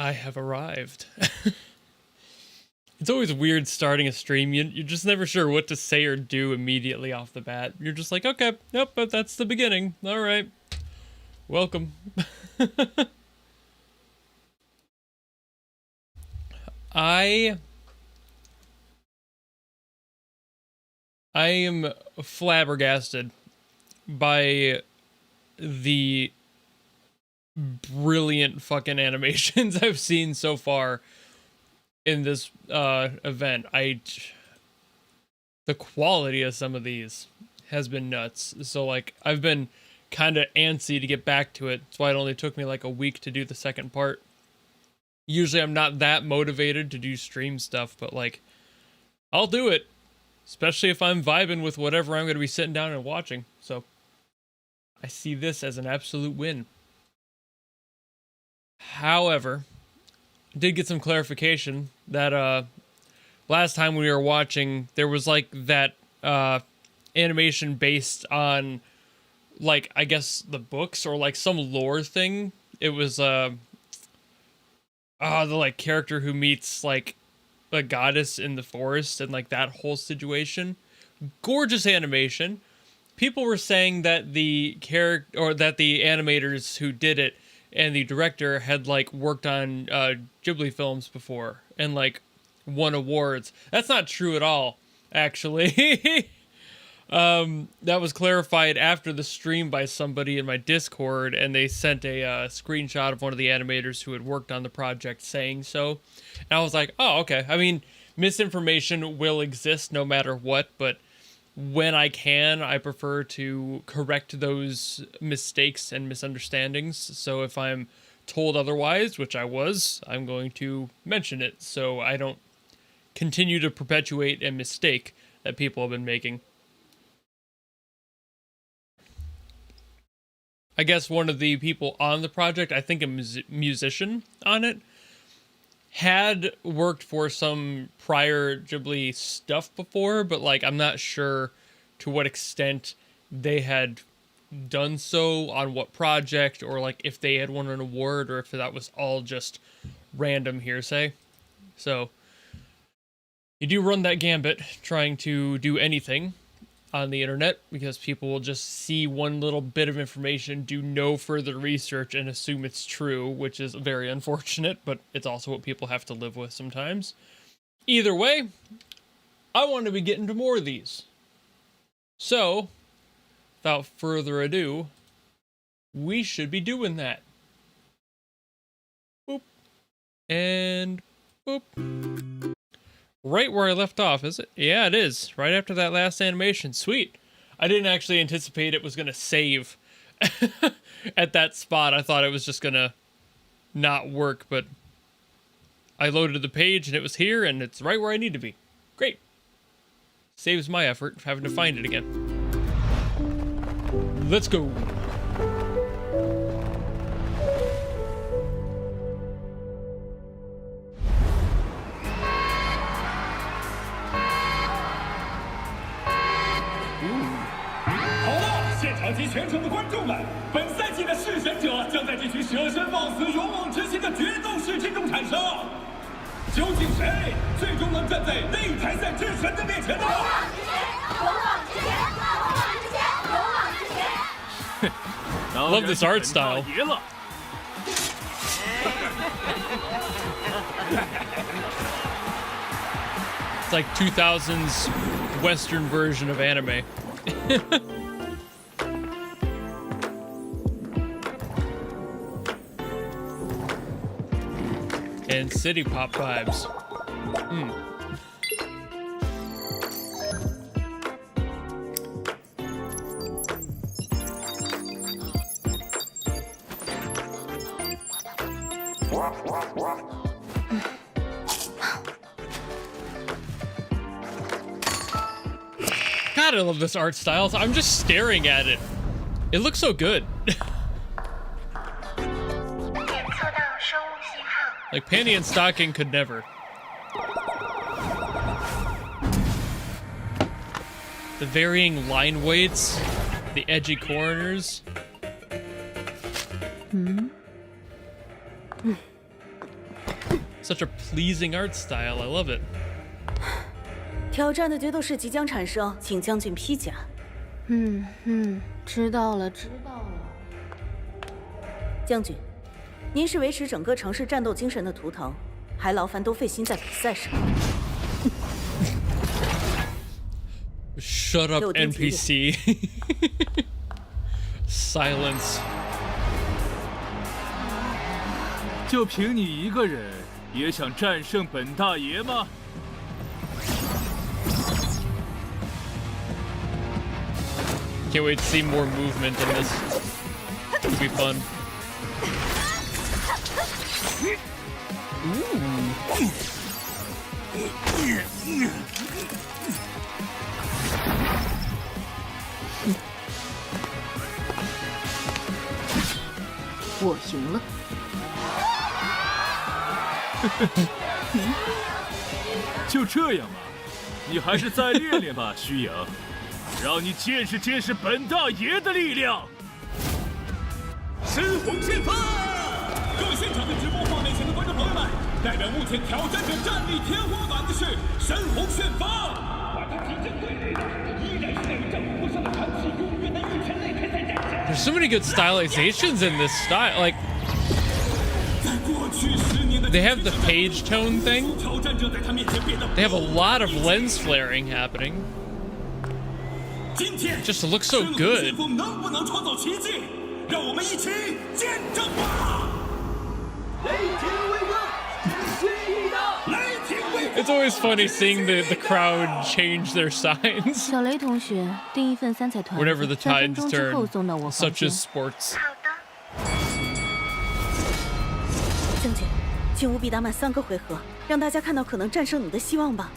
I have arrived. It's always weird starting a stream. You're just never sure what to say or do immediately off the bat. You're just like, okay, nope, but that's the beginning. All right. Welcome. I am flabbergasted by the brilliant fucking animations I've seen so far in this event. The quality of some of these has been nuts. So like I've been kind of antsy to get back to it. That's why it only took me like a week to do the second part. Usually I'm not that motivated to do stream stuff, but like I'll do it, especially if I'm vibing with whatever I'm going to be sitting down and watching. So I see this as an absolute win. However, I did get some clarification that last time we were watching, there was like that animation based on like, I guess the books or like some lore thing. It was the like character who meets like a goddess in the forest and like that whole situation. Gorgeous animation. People were saying that the character or that the animators who did it and the director had like worked on Ghibli films before and like won awards. That's not true at all, actually. That was clarified after the stream by somebody in my Discord, and they sent a screenshot of one of the animators who had worked on the project saying so. And I was like, oh, okay. I mean, misinformation will exist no matter what, but when I can, I prefer to correct those mistakes and misunderstandings. So if I'm told otherwise, which I was, I'm going to mention it so I don't continue to perpetuate a mistake that people have been making. I guess one of the people on the project, I think a musician on it, had worked for some prior Ghibli stuff before, but like I'm not sure to what extent they had done so, on what project, or like if they had won an award, or if that was all just random hearsay. So you do run that gambit trying to do anything on the internet, because people will just see one little bit of information, do no further research, and assume it's true, which is very unfortunate, but it's also what people have to live with sometimes. Either way, I want to be getting to more of these. So, without further ado, we should be doing that. Boop. And boop. Right where I left off, is it? Yeah, it is. Right after that last animation. Sweet. I didn't actually anticipate it was going to save at that spot. I thought it was just going to not work, but I loaded the page and it was here and it's right where I need to be. Great. Saves my effort of having to find it again. Let's go.及全城的观众们，本赛季的弑神者将在这群舍身忘死、勇往直前的决斗士之中产生。究竟谁最终能站在擂台赛之神的面前呢？勇往直前，勇往直前，勇往直前，勇往直前。Love this art style. It's like 2000s Western version of anime. And city pop vibes. God, I love this art style. I'm just staring at it. It looks so good. Like Panty and Stocking could never. The varying line weights, the edgy corners. Such a pleasing art style. I love it. 挑战的决斗士即将产生，请将军披甲。知道了。将军，您是维持整个城市战斗精神的图腾，还劳烦多费心在比赛上。Shut up, NPC. Silence. 就凭你一个人，也想战胜本大爷吗？ Can't wait to see more movement in this. It'll be fun. Ooh. 我赢了。就这样吧，你还是再练练吧，虚影，让你见识见识本大爷的力量。深红旋风！各位现场的直播画面前的观众朋友们，代表目前挑战者战力天花板的是深红旋风。把他踢进队内的依然是那位战无不胜的传奇，永远的玉成擂台赛战神。There's so many good stylizations in this style. Like, they have the page tone thing. They have a lot of lens flaring happening. It just looks so good. It's always funny seeing the crowd change their signs 小雷同学，订一份3彩团， whenever the 3分 tides 钟之后 turn, 送到我房 such 间。 as sports. 将军，请务必打满3个回合，让大家看到可能战胜你的希望吧。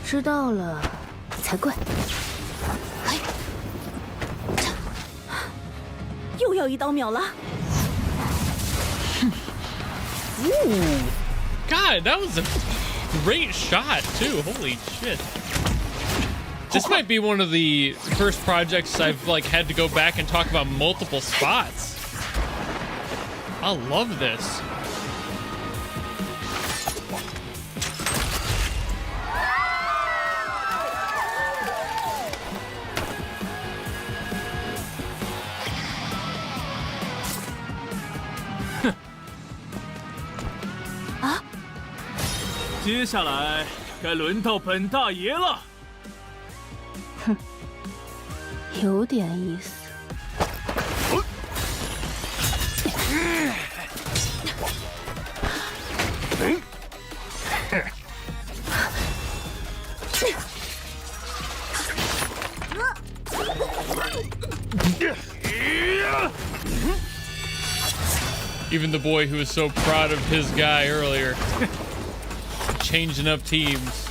知道了，才怪。又要一刀秒了。 Ooh, God, that was a great shot too. Holy shit! This might be one of the first projects I've like had to go back and talk about multiple spots. I love this. Huh. 接下来该轮到本大爷了。有点意思。Even the boy who was so proud of his guy earlier. Changing up teams.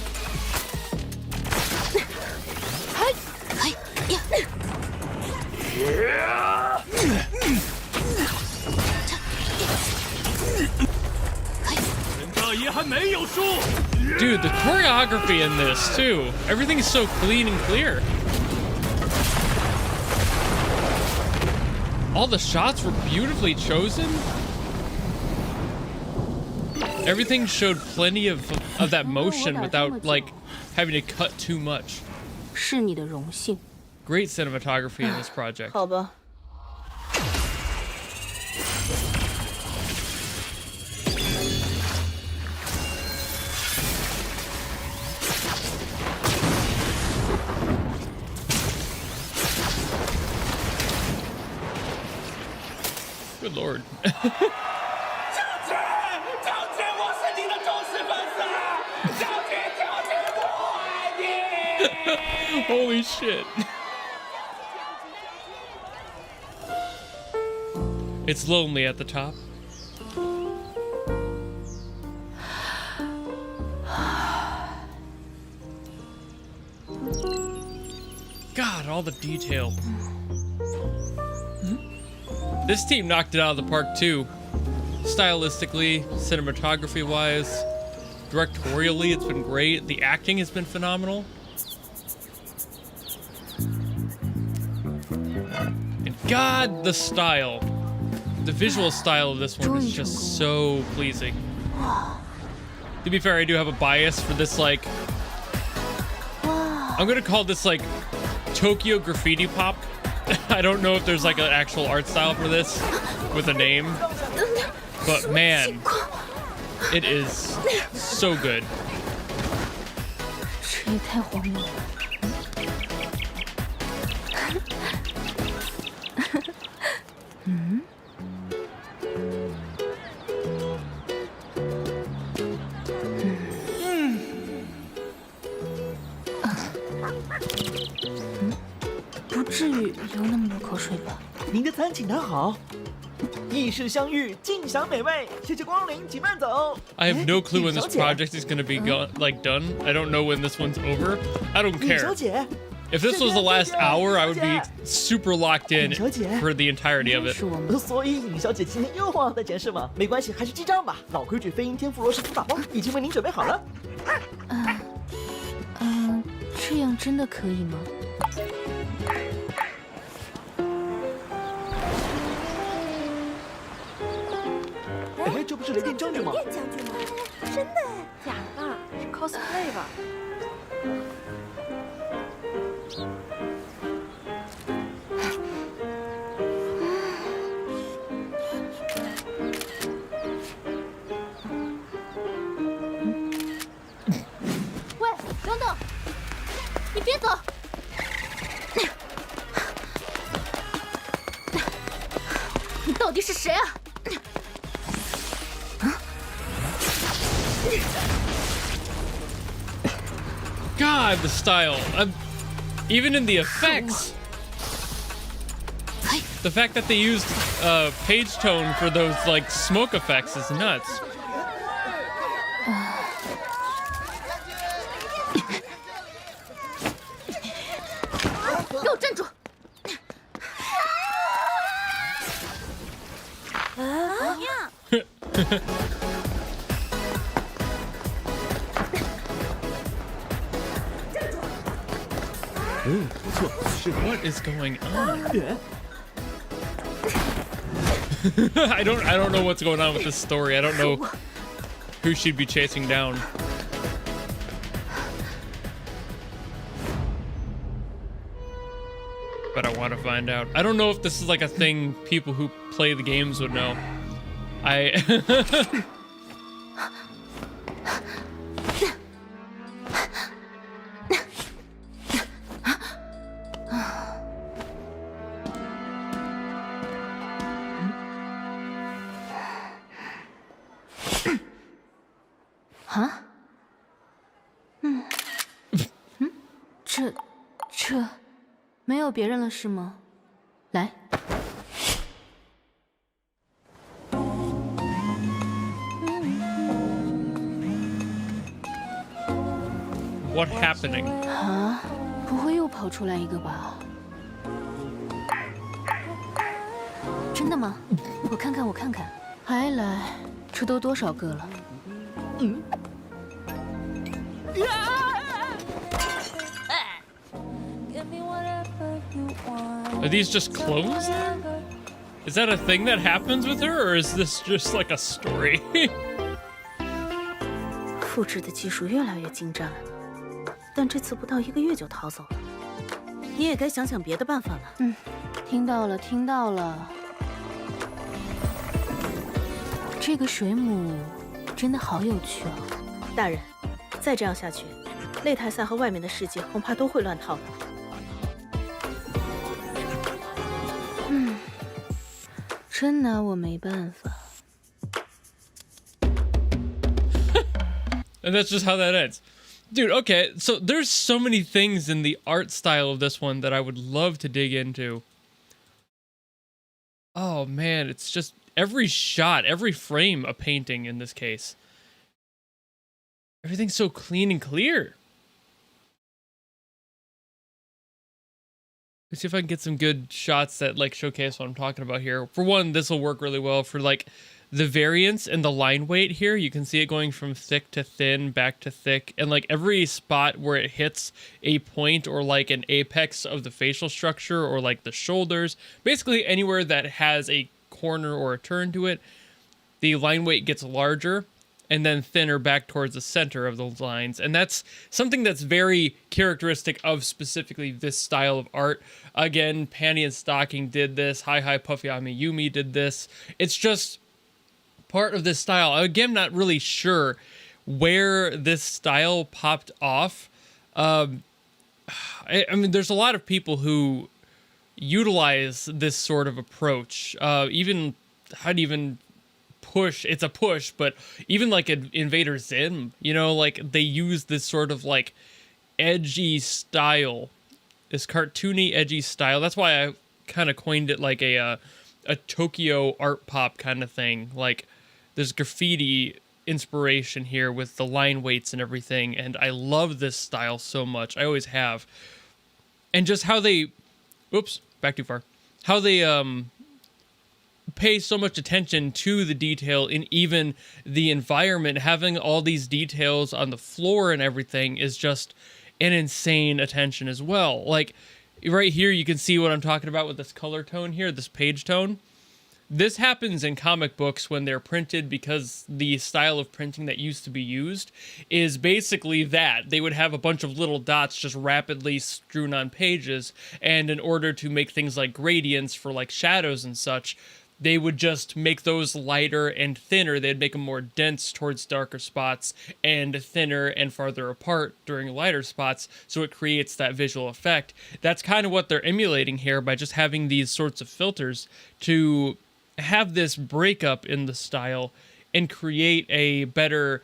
Dude, the choreography in this too. Everything's so clean and clear. All the shots were beautifully chosen. Everything showed plenty of that motion without like having to cut too much. 是你的荣幸。 Great cinematography in this project. 好吧。 Good lord. Holy shit. It's lonely at the top. God, all the detail. This team knocked it out of the park too. Stylistically, cinematography-wise, directorially, it's been great. The acting has been phenomenal. And God, the style. The visual style of this one is just so pleasing. To be fair, I do have a bias for this, like, I'm gonna call this like Tokyo graffiti pop. I don't know if there's like an actual art style for this with a name, but man, it is so good. 这也太荒谬了。嗯？不至于流那么多口水吧？您的餐请拿好，意式相遇，尽享美味。谢谢光临，请慢走。 I have no clue when 李 this 小姐 project is gonna be like done. I don't know when this one's over. I don't 李小 care. 姐， If this was the last hour, I would be super locked in 李小姐 for the entirety of it. 是我们。所以尹小姐今天又忘了带钱是吗？没关系，还是记账吧。老规矩，飞鹰天妇罗斯福打包已经为您准备好了。这样真的可以吗？哎，这不是雷电将军吗？电将军吗？真的哎，假的，是 cosplay 吧？喂，等等，你别走！你到底是谁啊？ God, the style. Even in the effects. The fact that they used page tone for those like smoke effects is nuts. 给我站住！ What is going on? I don't know what's going on with this story. I don't know who she'd be chasing down. But I want to find out. I don't know if this is like a thing people who play the games would know. Huh? 这没有别人了是吗？来。 What happening? 啊，不会又跑出来一个吧？真的吗？我看看，我看看。还来，这都多少个了？嗯。 Are these just clones? Is that a thing that happens with her, or is this just like a story? 复制的技术越来越精湛了，但这次不到1个月就逃走了，你也该想想别的办法了。听到了，听到了。这个水母真的好有趣哦。大人，再这样下去，擂台赛和外面的世界恐怕都会乱套的。 真拿我没办法。 And that's just how that ends. Dude, okay, so there's so many things in the art style of this one that I would love to dig into. Oh man, it's just every shot, every frame a painting in this case. Everything's so clean and clear. Let's see if I can get some good shots that like showcase what I'm talking about here. For one, this will work really well for like the variance and the line weight here. You can see it going from thick to thin, back to thick, and like every spot where it hits a point or like an apex of the facial structure or like the shoulders, basically anywhere that has a corner or a turn to it, the line weight gets larger. and then thinner back towards the center of those lines. And that's something that's very characteristic of specifically this style of art. Again, Panty and Stocking did this. Hi Puffy Yumi did this. It's just part of this style. Again, not really sure where this style popped off. I mean, there's a lot of people who utilize this sort of approach. Even push, it's a push, but even like Invader Zim, you know, like they use this sort of like edgy style, this cartoony edgy style. That's why I kind of coined it like a Tokyo art pop kind of thing. Like there's graffiti inspiration here with the line weights and everything, and I love this style so much. I always have. And just how they, oops, back too far. How they pay so much attention to the detail in even the environment. Having all these details on the floor and everything is just an insane attention as well. Like right here, you can see what I'm talking about with this color tone here, this page tone. This happens in comic books when they're printed, because the style of printing that used to be used is basically that. They would have a bunch of little dots just rapidly strewn on pages, and in order to make things like gradients for like shadows and such, they would just make those lighter and thinner. They'd make them more dense towards darker spots and thinner and farther apart during lighter spots, so it creates that visual effect. That's kind of what they're emulating here by just having these sorts of filters to have this breakup in the style and create a better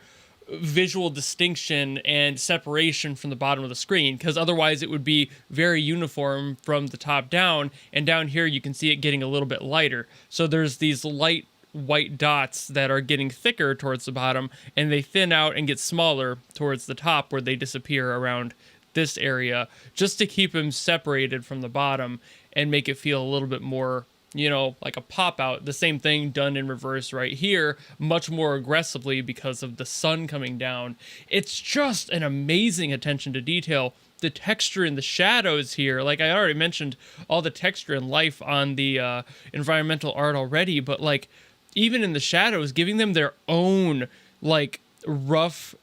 visual distinction and separation from the bottom of the screen, because otherwise it would be very uniform from the top down, and down here you can see it getting a little bit lighter. So there's these light white dots that are getting thicker towards the bottom, and they thin out and get smaller towards the top, where they disappear around this area, just to keep them separated from the bottom and make it feel a little bit more, you know, like a pop out. The same thing done in reverse right here, much more aggressively because of the sun coming down. It's just an amazing attention to detail. The texture in the shadows here, like I already mentioned, all the texture and life on the environmental art already, but like even in the shadows, giving them their own like rough,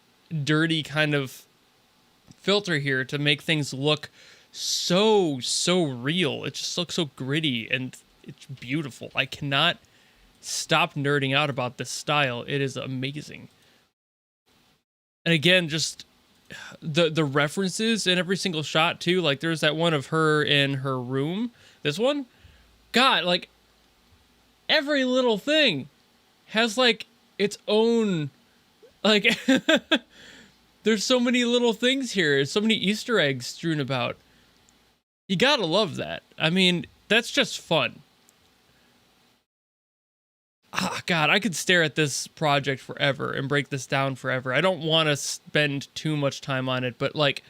dirty kind of filter here to make things look so real. It just looks so gritty and it's beautiful. I cannot stop nerding out about this style. It is amazing. And again, just the references in every single shot too. Like there's that one of her in her room. This one, God, like every little thing has like its own, like there's so many little things here. So many Easter eggs strewn about. You gotta love that. I mean, that's just fun. Ah, God, I could stare at this project forever and break this down forever. I don't want to spend too much time on it, but like,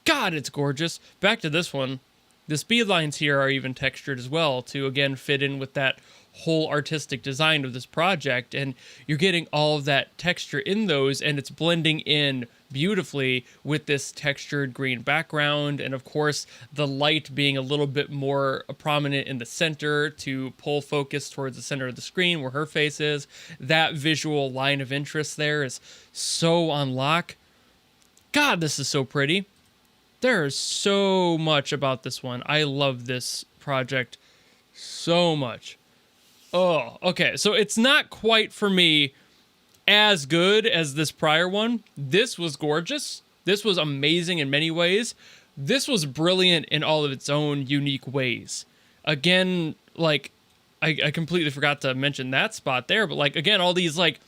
God, it's gorgeous. Back to this one. The speed lines here are even textured as well to, again, fit in with that whole artistic design of this project, and you're getting all of that texture in those, and it's blending in beautifully with this textured green background, and of course the light being a little bit more prominent in the center to pull focus towards the center of the screen where her face is. That visual line of interest there is so on lock. God, this is so pretty. There is so much about this one. I love this project so much. Oh, okay. So it's not quite for me as good as this prior one. This was gorgeous. This was amazing in many ways. This was brilliant in all of its own unique ways. Again, like, I completely forgot to mention that spot there, but like, again, all these like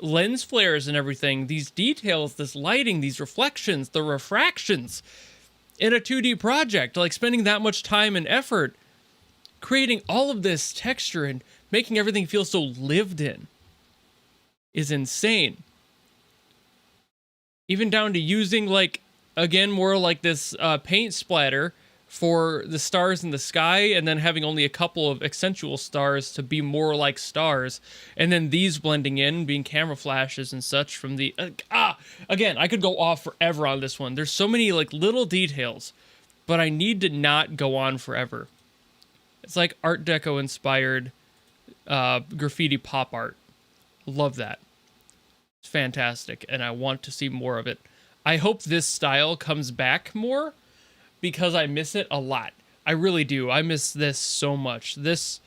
lens flares and everything, these details, this lighting, these reflections, the refractions in a 2D project, like spending that much time and effort creating all of this texture and making everything feel so lived in is insane. Even down to using, like, again, more like this paint splatter for the stars in the sky, and then having only a couple of accentual stars to be more like stars, and then these blending in, being camera flashes and such from the... again, I could go off forever on this one. There's so many, like, little details, but I need to not go on forever. It's like Art Deco inspired graffiti pop art. Love that. fantastic, and I want to see more of it. I hope this style comes back more because I miss it a lot. I really do. I miss this so much. This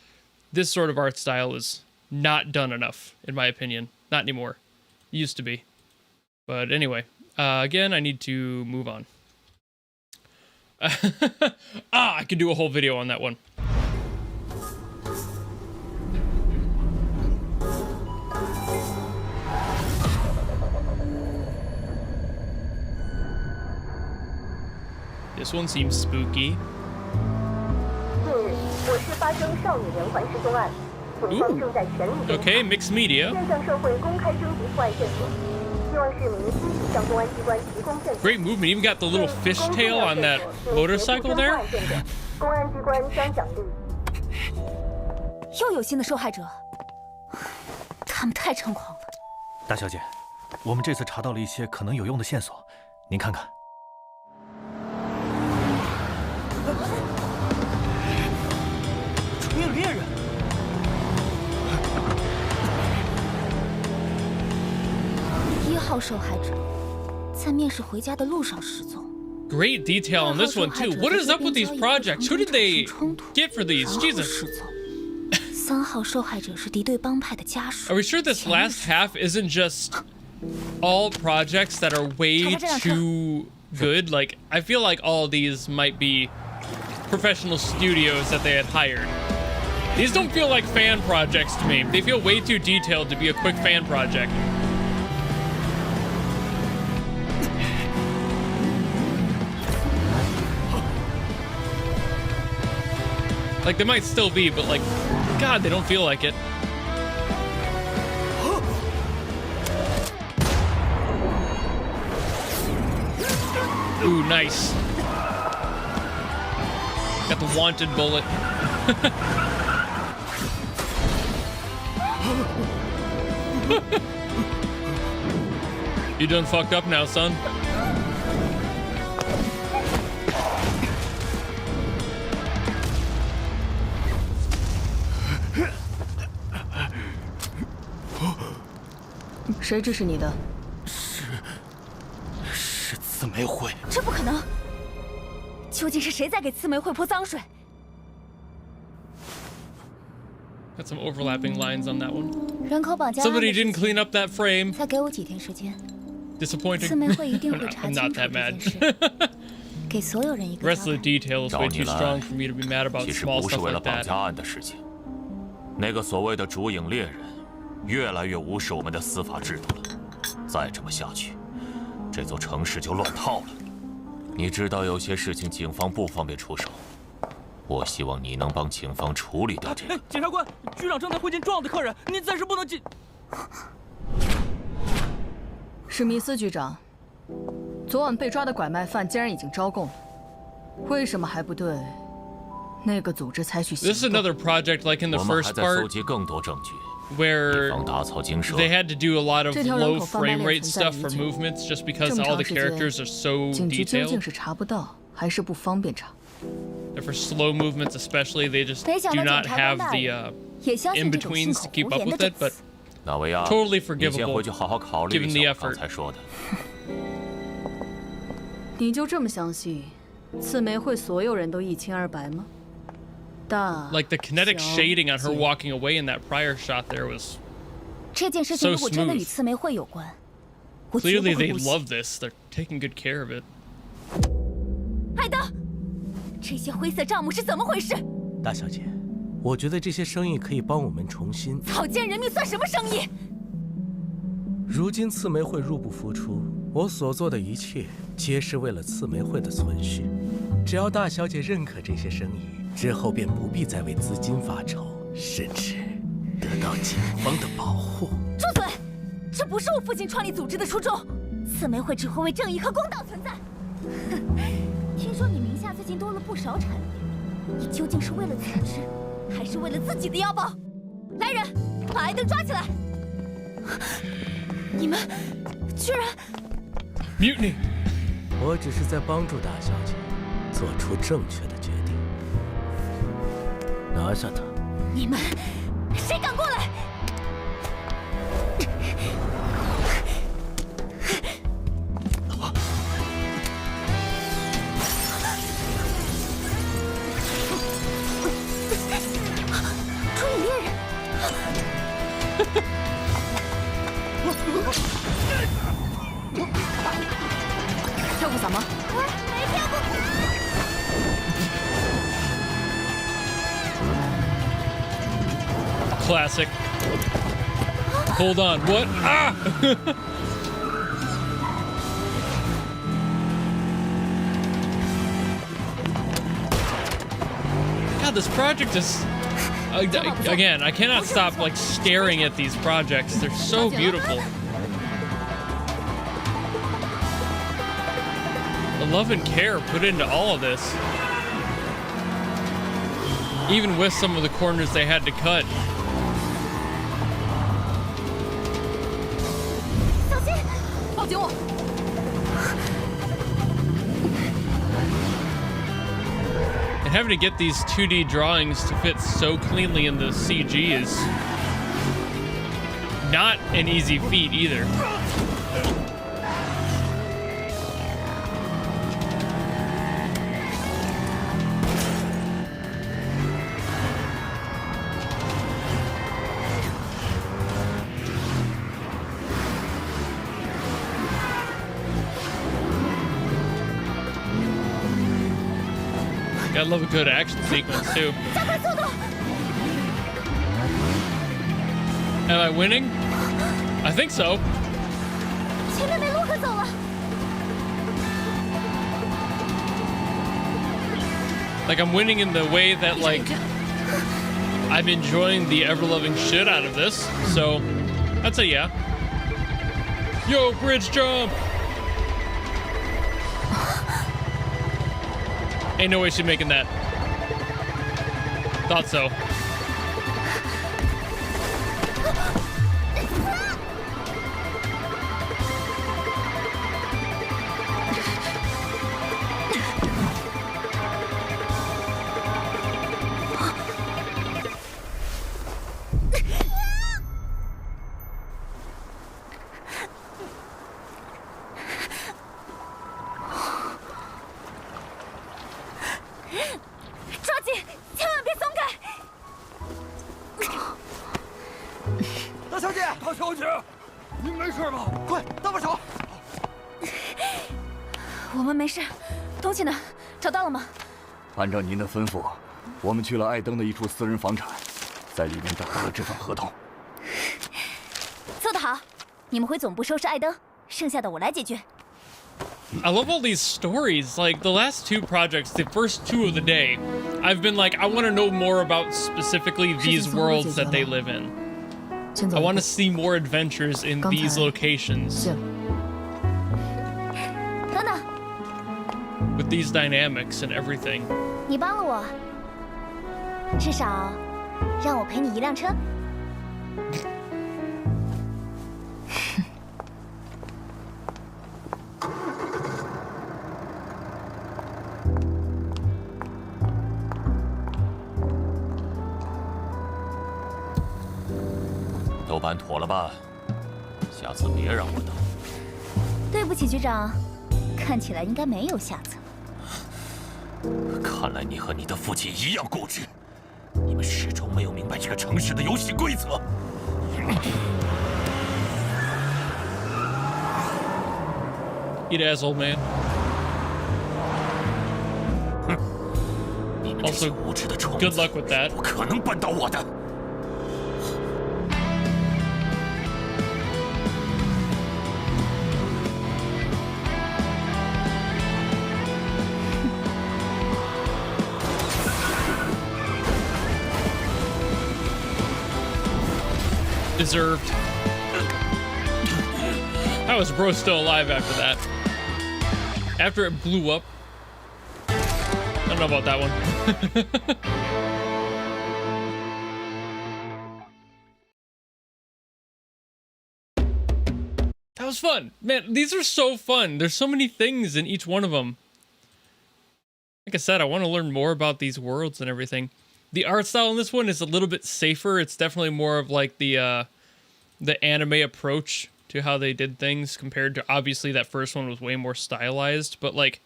sort of art style is not done enough, in my opinion. Not anymore. Used to be. But anyway, again, I need to move on. I could do a whole video on that one. This one seems spooky. Ooh. Okay, mixed media. Great movement. Even got the little fishtail on that motorcycle there. 又有新的受害者，他们太猖狂了。大小姐，我们这次查到了一些可能有用的线索，您看看。楚夜猎人。 1号受害者在面试回家的路上失踪。 Great detail on this one too. What is up with these projects? Who did they get for these? Jesus. 3号受害者是敌对帮派的家属。 Are we sure this last half isn't just all projects that are way too good? Like, I feel like all of these might be professional studios that they had hired. These don't feel like fan projects to me. They feel way too detailed to be a quick fan project. Like, they might still be, but like, God, they don't feel like it. Ooh, nice. Got the wanted bullet. You done fucked up now, son. Who 指使你的？是刺玫瑰。这不可能！究竟是谁在给刺玫瑰泼脏水？ Got some overlapping lines on that one. 人口绑架。Somebody didn't clean up that frame. 再给我几天时间。 Disappointing. 刺玫瑰一定会查清楚这件事。给所有人一个 Rest of the detail is way too strong for me to be mad about 其实 small 不是 stuff 为了 like 绑 that. 架案的事情。那个所谓的烛影猎人，越来越无视我们的司法制度了。再这么下去，这座城市就乱套了。你知道有些事情警方不方便出手，我希望你能帮警方处理掉这个。检察官，局长正在会见重要的客人，您暂时不能进。史密斯局长，昨晚被抓的拐卖犯竟然已经招供了，为什么还不对那个组织采取行动？ This is another project like in the 我们还 first 在搜 part 集更多证据。 where 以防打草惊蛇。 they had to do a lot of 这条人 low 口贩卖 frame 链 rate 存在 stuff 已 for 久 movements just because 这么 all 长 the 时间 characters are so 警局究 detailed. 竟是查不到，还是不方便查？ And for slow movements especially, they just 没想 do 到 not 检察官 have 大 the 人也相信这种信 in-betweens 口 to keep 胡 up 言的 with 证 it, but 词。纳维亚 totally 你先 forgivable 回去好好考虑 given 一 the 下我 effort. 刚才说的。你就这么相信刺玫瑰所有人都一清二白吗？大 Like the kinetic 小 shading on her 姐 walking away in that prior shot there was 这件事情 so 如果真的与 smooth. 刺玫瑰有关，我绝不 Clearly 会 they 姑息。 love this. They're taking good care of it. 艾德，这些灰色账目是怎么回事？大小姐，我觉得这些生意可以帮我们重新。草菅人命算什么生意？如今刺玫瑰入不敷出，我所做的一切皆是为了刺玫瑰的存续。只要大小姐认可这些生意，之后便不必再为资金发愁，甚至得到警方的保护。住嘴！这不是我父亲创立组织的初衷。刺玫瑰只会为正义和公道存在。哼，听说你名下最近多了不少产业，你究竟是为了组织，还是为了自己的腰包？来人，把艾登抓起来！你们居然 Mutiny. 我只是在帮助大小姐做出正确的决定。拿下她！你们谁敢过来？跳过伞吗？没跳过。Classic. Hold on. What? Ah! God, this project is... again, I cannot stop like staring at these projects. They're so beautiful. The love and care put into all of this. Even with some of the corners they had to cut. And having to get these 2D drawings to fit so cleanly in the CG is not an easy feat either. I love a good action sequence too. Am I winning? I think so. Like I'm winning in the way that like I'm enjoying the ever-loving shit out of this. So I'd say yeah. Yo, bridge jump! Ain't no way she's making that. Thought so.按照您的吩咐，我们去了艾登的一处私人房产，在里面找到了这份合同。做得好，你们回总部收拾艾登，剩下的我来解决。I love all these stories. Like the last two projects, the first two of the day, I've been like, I want to know more about specifically these worlds that they live in. I want to see more adventures in these locations. With these dynamics and everything. 你帮了我，至少让我陪你一辆车。都办妥了吧？下次别让我等。对不起，局长，看起来应该没有下次。 看来你和你的父亲一样固执，你们始终没有明白这个城市的游戏规则。Eat ass, old man. 你们这些无知的虫子， good luck with that. 不可能扳倒我的。 Deserved. How is bro still alive after that? After it blew up? I don't know about that one. That was fun. Man, these are so fun. There's so many things in each one of them. Like I said, I want to learn more about these worlds and everything. The art style in this one is a little bit safer. It's definitely more of like the anime approach to how they did things compared to obviously that first one was way more stylized, but like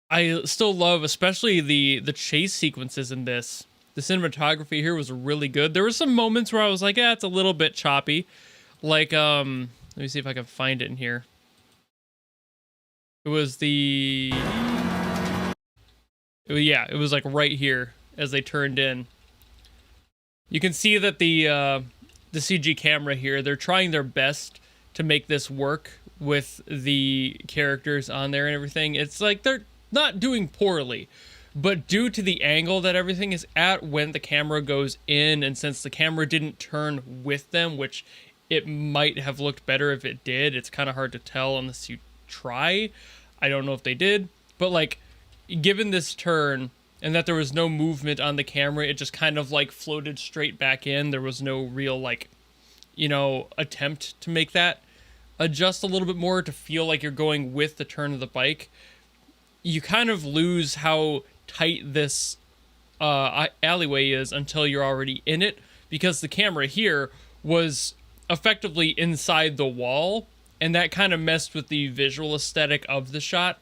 I still love especially the chase sequences in this. The cinematography here was really good. There were some moments where I was like, yeah, it's a little bit choppy. Like let me see if I can find it in here. It was the... yeah, it was like right here as they turned in. You can see that the CG camera here, they're trying their best to make this work with the characters on there and everything. It's like they're not doing poorly, but due to the angle that everything is at when the camera goes in, and since the camera didn't turn with them, which it might have looked better if it did, it's kind of hard to tell unless you try. I don't know if they did, but like given this turn and that there was no movement on the camera, it just kind of like floated straight back in. There was no real like, you know, attempt to make that adjust a little bit more to feel like you're going with the turn of the bike. You kind of lose how tight this alleyway is until you're already in it, because the camera here was effectively inside the wall, and that kind of messed with the visual aesthetic of the shot.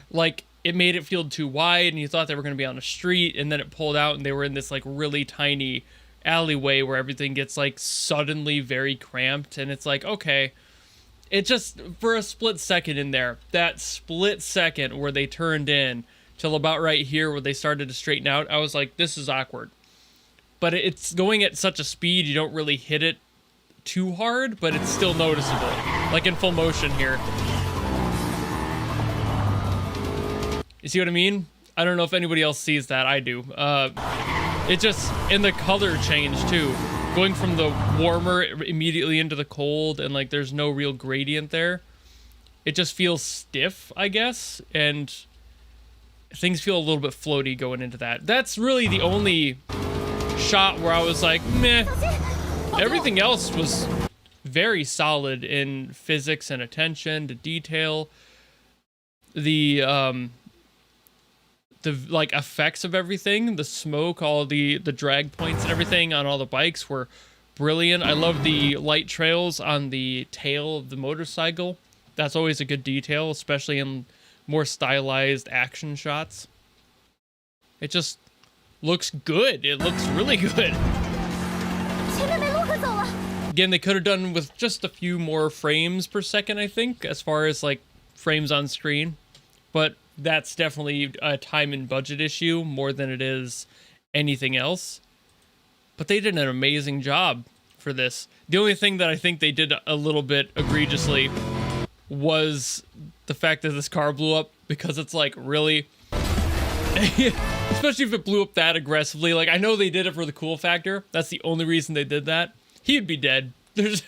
Like, it made it feel too wide, and you thought they were going to be on a street, and then it pulled out and they were in this like really tiny alleyway where everything gets like suddenly very cramped, and it's like, okay, it just, for a split second in there, that split second where they turned in till about right here where they started to straighten out, I was like, this is awkward. But it's going at such a speed, you don't really hit it too hard, but it's still noticeable. Like in full motion here. You see what I mean? I don't know if anybody else sees that. I do. It just, in the color change too. Going from the warmer immediately into the cold, and like there's no real gradient there. It just feels stiff, I guess, and things feel a little bit floaty going into that. That's really the only shot where I was like, meh. Everything else was very solid in physics and attention to detail. The like effects of everything, the smoke, all the drag points and everything on all the bikes were brilliant. I love the light trails on the tail of the motorcycle. That's always a good detail, especially in more stylized action shots. It just looks good. It looks really good. Again, they could have done with just a few more frames per second, I think, as far as like frames on screen. But that's definitely a time and budget issue more than it is anything else. But they did an amazing job for this. The only thing that I think they did a little bit egregiously was the fact that this car blew up, because it's like, really? Especially if it blew up that aggressively. Like, I know they did it for the cool factor. That's the only reason they did that. He'd be dead. There's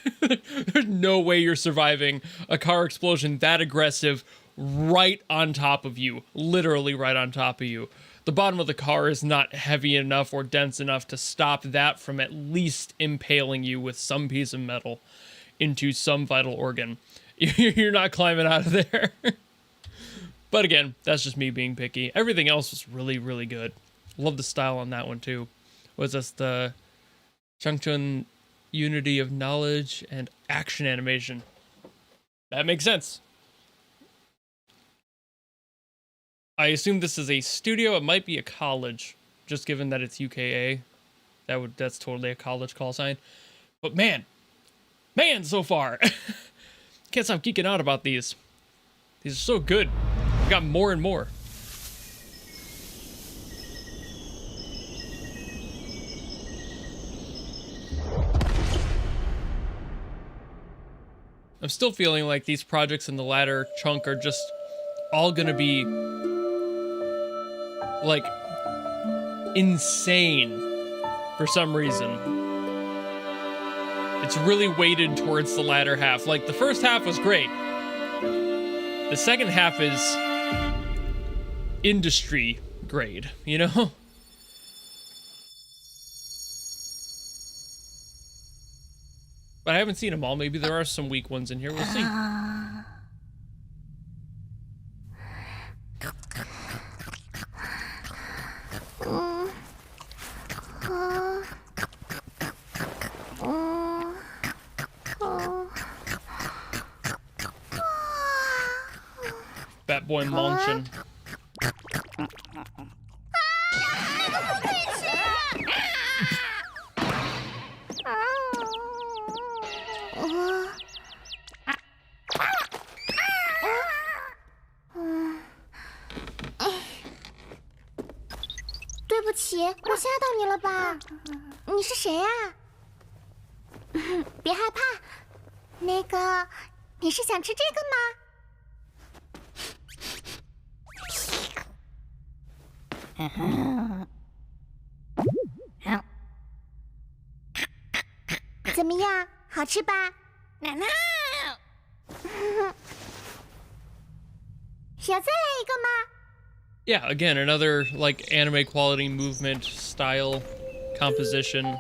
no way you're surviving a car explosion that aggressive right on top of you. Literally right on top of you. The bottom of the car is not heavy enough or dense enough to stop that from at least impaling you with some piece of metal into some vital organ. You're not climbing out of there. But again, that's just me being picky. Everything else was really, really good. Love the style on that one too. Was this the Changchun unity of knowledge and action animation? That makes sense. I assume this is a studio. It might be a college, just given that it's UKA. That's totally a college call sign. But man, so far, can't stop geeking out about these. These are so good. I got more and more. I'm still feeling like these projects in the latter chunk are just all gonna be like insane for some reason. It's really weighted towards the latter half. Like, the first half was great. The second half is industry grade, you know? But I haven't seen them all. Maybe there are some weak ones in here. We'll see. Bat Boy Munchin. 我吓到你了吧？你是谁呀？别害怕。那个，你是想吃这个吗？怎么样，好吃吧？想再来一个吗？ Yeah, again, another like anime quality movement style composition.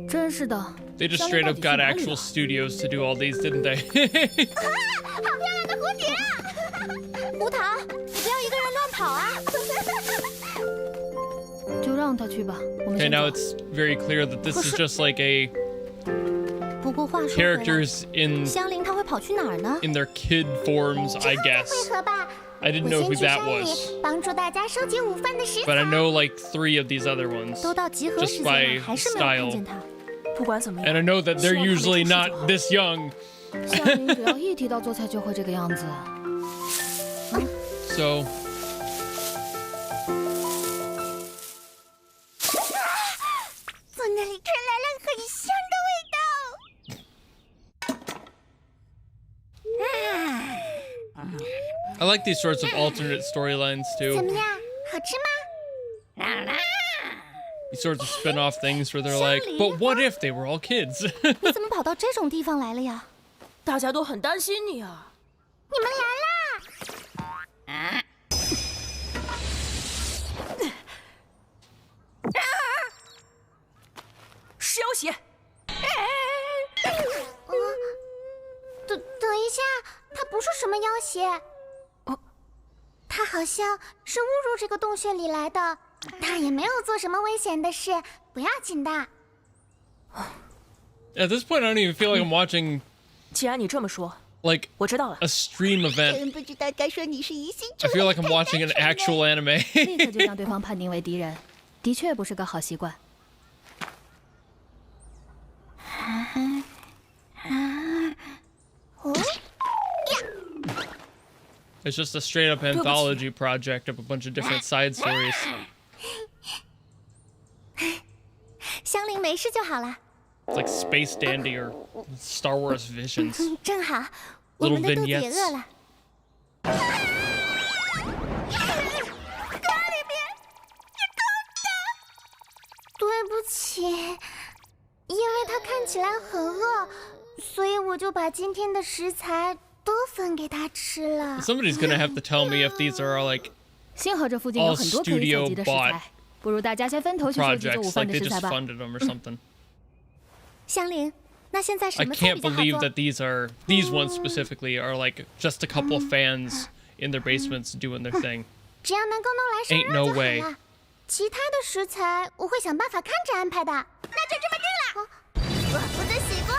真是的。 They just straight up got actual studios to do all these, didn't they? 好漂亮的蝴蝶啊！胡桃，你不要一个人乱跑啊！就让他去吧，我们 Okay, 先 now 走。 it's very clear that this is just like a 不过话说回来， characters in 香菱她会跑去哪儿呢？ in their kid forms, I guess. 汇合吧， I didn't 我 know 先 who 去 that 山里 was, 帮助大家收集午饭的食材。 but I know like 3 of these other ones 都到集合 just 时 by 间了，还是没有看 style. 见她。不管怎么 And I 样， know that they're usually not this young, 香菱只要一提到做菜就会这个样子。 so 从那里传来了很香的味道。 I like these sorts of alternate storylines 怎 too. 么样，好吃吗？ These sorts of spin-off things where they're like, but what if they were all kids? 你怎么跑到这种地方来了呀？大家都很担心你啊。你们来啦！是要血。等一下，他不是什么要挟，他好像是误入这个洞穴里来的，他也没有做什么危险的事，不要紧的。 At this point, I don't even feel like I'm watching 既然你这么说， like 我知道了。 a stream event. 不知道该说你是疑心 I feel like I'm watching an actual anime. 立刻就将对方判定为敌人，的确不是个好习惯。 It's just a straight up anthology project of a bunch of different side stories. 香菱没事就好了。 It's like Space Dandy or Star Wars Visions. 正好，我 Little 们的肚子也 vignettes. 饿了。锅里面一空的。对不起，因为他看起来很饿，所以我就把今天的食材都分给他吃了。 Somebody's gonna have to tell me if these are like 幸好这附近有很多可以采集的食 studio 材，不如大家先分头去收集做午 projects, 饭 like 的 they 食材 just 吧。 funded them or something. 香菱，那现在 I 什么菜 can't 比较好 believe 做？ that these ones specifically are like just a couple fans in their basements doing their thing. 只要能够弄来生 Ain't 肉 no 就好 way. 了。其他的食材我会想办法看着安排的。那就这么定了。我负责洗锅，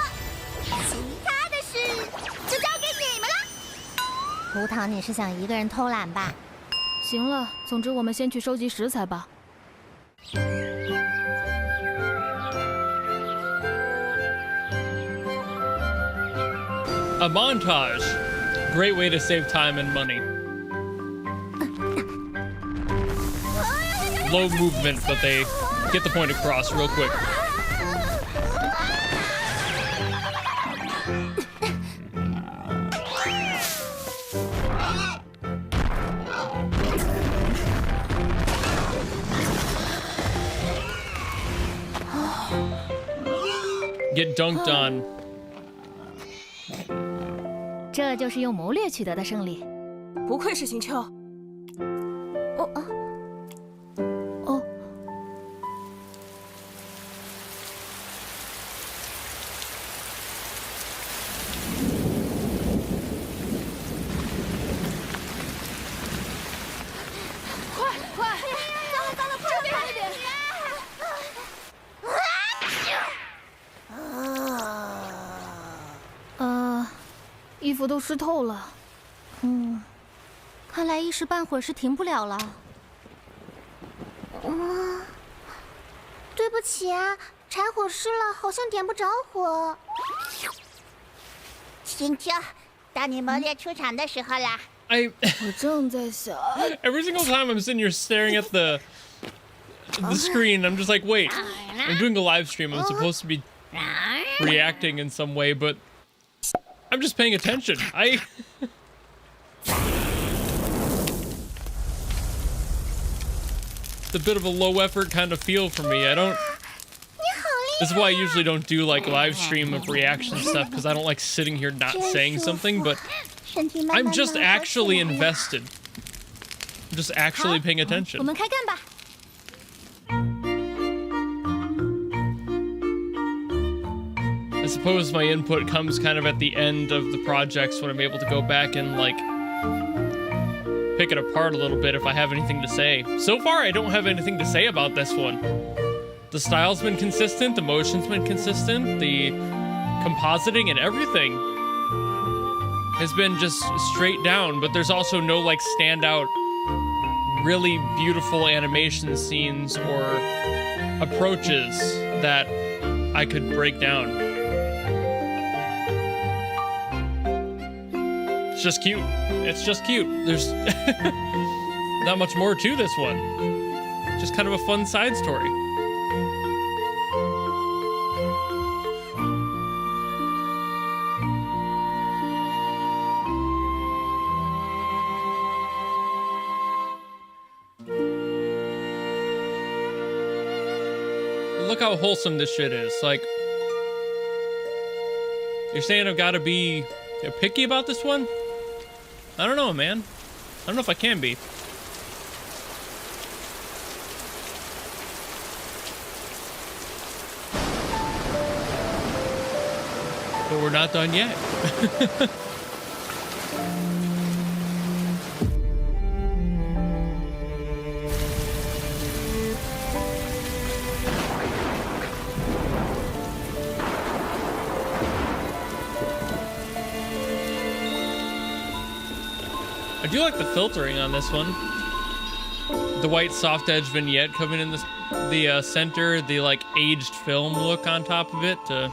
其他的事就交给你们了。胡桃，你是想一个人偷懒吧？行了，总之我们先去收集食材吧。 A montage. Great way to save time and money. Low movement, but they get the point across real quick. Get dunked on. 这就是用谋略取得的胜利。不愧是秦秋。衣服都湿透了。看来一时半会儿是停不了了。对不起啊，柴火湿了，好像点不着火。秦秋，到你谋略出场的时候啦！ Every single time I'm sitting here staring at the screen, I'm just like, wait, I'm doing a live stream. I'm supposed to be reacting in some way, but I'm just paying attention. It's a bit of a low effort kind of feel for me. This is why I usually don't do like live stream of reaction stuff, because I don't like sitting here not saying something, but I'm just actually invested. I'm just actually paying attention. I suppose my input comes kind of at the end of the projects when I'm able to go back and like pick it apart a little bit if I have anything to say. So far, I don't have anything to say about this one. The style's been consistent, the motion's been consistent, the compositing and everything has been just straight down, but there's also no like standout, really beautiful animation scenes or approaches that I could break down. It's just cute. It's just cute. There's not much more to this one. Just kind of a fun side story. Look how wholesome this shit is. Like, you're saying I've got to be picky about this one? I don't know, man. I don't know if I can be. But we're not done yet. I do like the filtering on this one. The white soft edge vignette coming in the center, the like aged film look on top of it to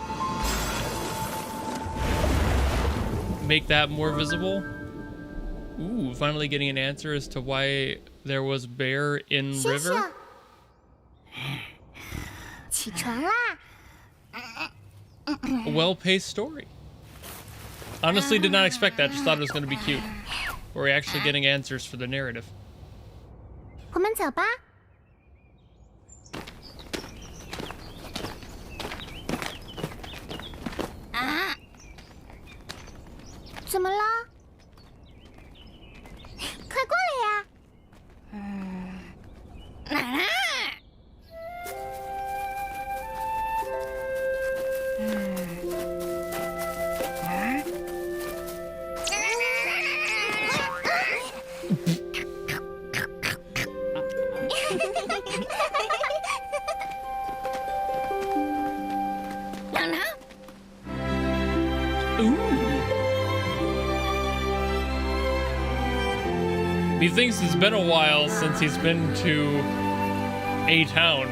make that more visible. Ooh, finally getting an answer as to why there was bear in river. A well-paced story. Honestly, did not expect that. Just thought it was going to be cute. We're actually getting answers for the narrative. 我们走吧。啊？怎么了？快过来呀！He thinks it's been a while since he's been to a town.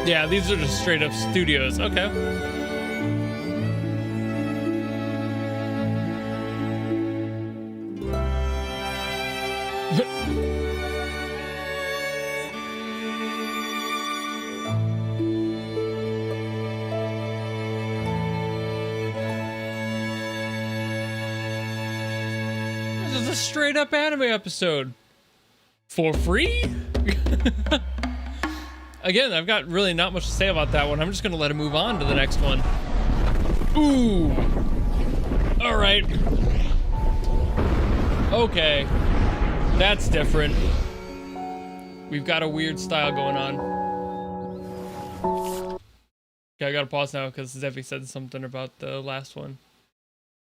Yeah, these are just straight up studios. Okay. This is a straight up anime episode. For free? Again, I've got really not much to say about that one. I'm just gonna let it move on to the next one. Ooh. All right. Okay. That's different. We've got a weird style going on. Okay, I gotta pause now because Zevi said something about the last one.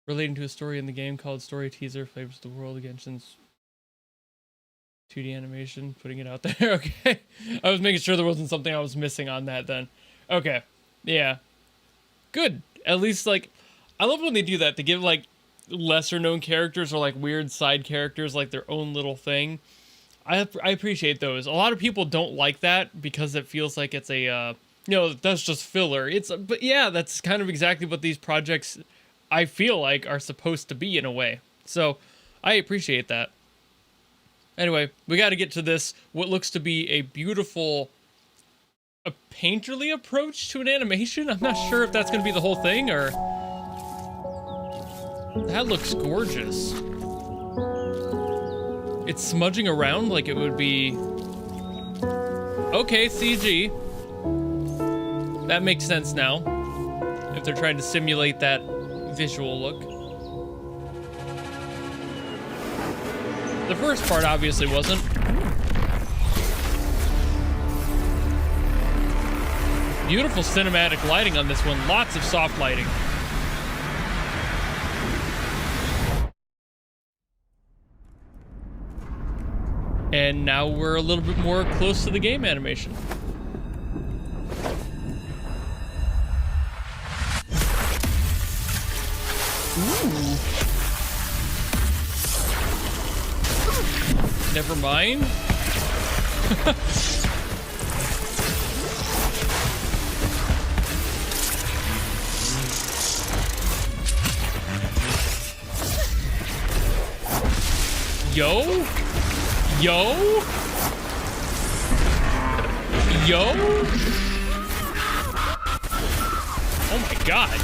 Relating to a story in the game called Story Teaser Flavors of the World Genshin's 2D animation, putting it out there. Okay. I was making sure there wasn't something I was missing on that then. Okay. Yeah. Good. At least, like, I love when they do that. They give, like, lesser known characters or, like, weird side characters, like, their own little thing. I appreciate those. A lot of people don't like that because it feels like it's a, that's just filler. But yeah, that's kind of exactly what these projects, I feel like, are supposed to be in a way. So, I appreciate that. Anyway, we got to get to this, what looks to be a beautiful, a painterly approach to an animation. I'm not sure if that's going to be the whole thing, or... That looks gorgeous. It's smudging around like it would be... Okay, CG. That makes sense now. If they're trying to simulate that visual look. The first part obviously wasn't. Beautiful cinematic lighting on this one. Lots of soft lighting. And now we're a little bit more close to the game animation. Ooh. Never mind. Yo? Yo? Yo? Oh my god.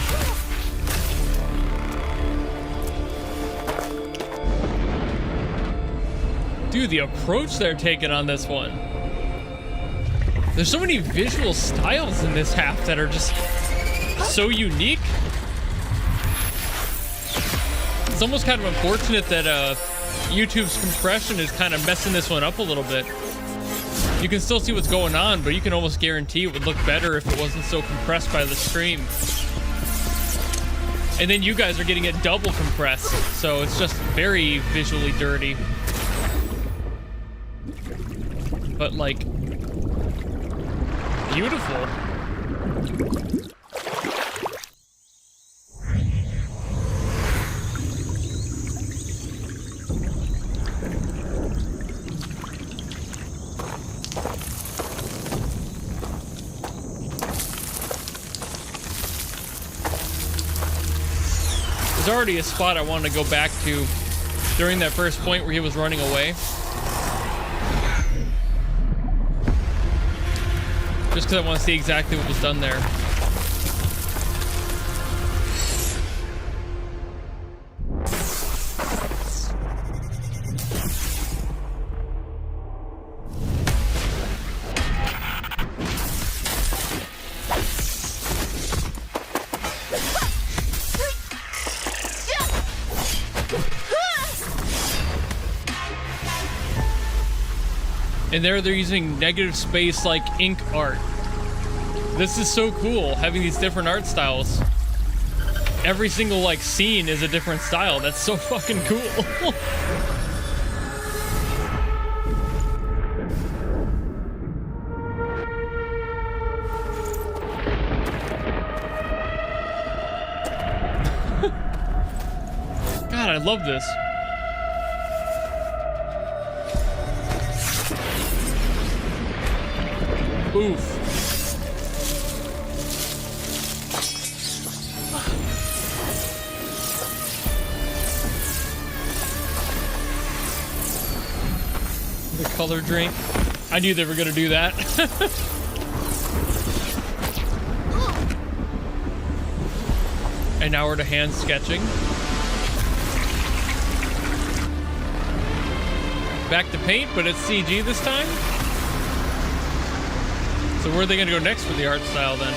Dude, the approach they're taking on this one. There's so many visual styles in this half that are just so unique. It's almost kind of unfortunate that YouTube's compression is kind of messing this one up a little bit. You can still see what's going on, but you can almost guarantee it would look better if it wasn't so compressed by the stream. And then you guys are getting it double compressed, so it's just very visually dirty. But, like, beautiful. There's already a spot I wanted to go back to during that first point where he was running away. Just because I want to see exactly what was done there. And there they're using negative space like ink art. This is so cool, having these different art styles. Every single like scene is a different style. That's so fucking cool. God, I love this. Oof. The color drink. I knew they were gonna do that. And now we're to hand sketching. Back to paint, but it's CG this time. So where are they gonna go next for the art style then?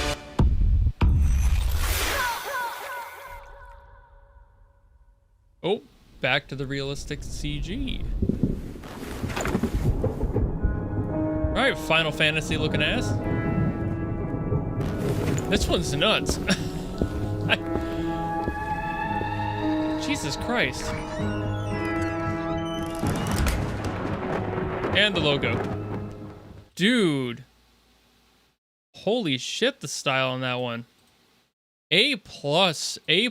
Oh, back to the realistic CG. All right, Final Fantasy looking ass. This one's nuts. Jesus Christ. And the logo. Dude. Holy shit, the style on that one. A+, A++.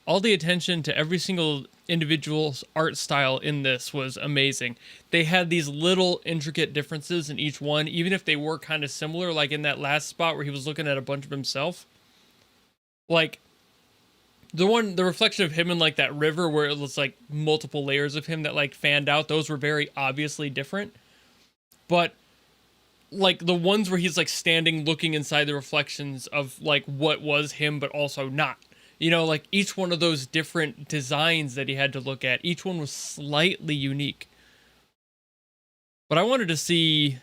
All the attention to every single individual's art style in this was amazing. They had these little intricate differences in each one, even if they were kind of similar, like in that last spot where he was looking at a bunch of himself. Like, the reflection of him in like that river where it was like multiple layers of him that like fanned out, those were very obviously different. But like the ones where he's like standing looking inside the reflections of like what was him but also not, you know, like each one of those different designs that he had to look at, each one was slightly unique. But I wanted to see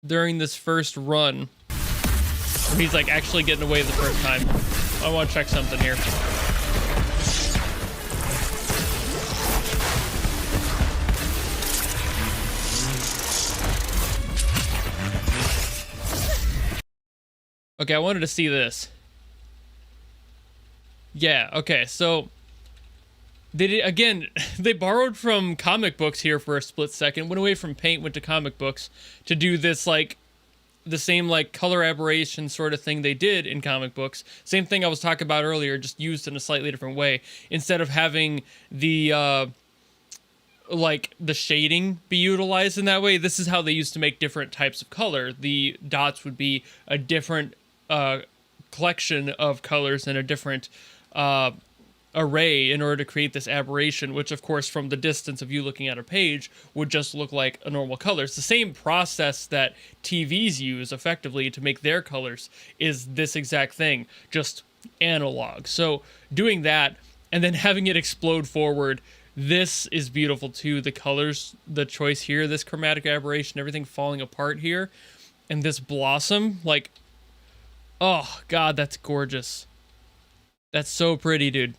during this first run when he's like actually getting away the first time. I want to check something here. Okay, I wanted to see this. Yeah, okay, so they did, again, they borrowed from comic books here for a split second, went away from paint, went to comic books to do this like the same like color aberration sort of thing they did in comic books. Same thing I was talking about earlier, just used in a slightly different way. Instead of having the like the shading be utilized in that way, this is how they used to make different types of color. The dots would be a different collection of colors and a different array in order to create this aberration, which of course from the distance of you looking at a page would just look like a normal color. It's the same process that TVs use effectively to make their colors is this exact thing, just analog. So doing that and then having it explode forward, this is beautiful too. The colors, the choice here, this chromatic aberration, everything falling apart here, and this blossom, like, oh god, that's gorgeous. That's so pretty, dude.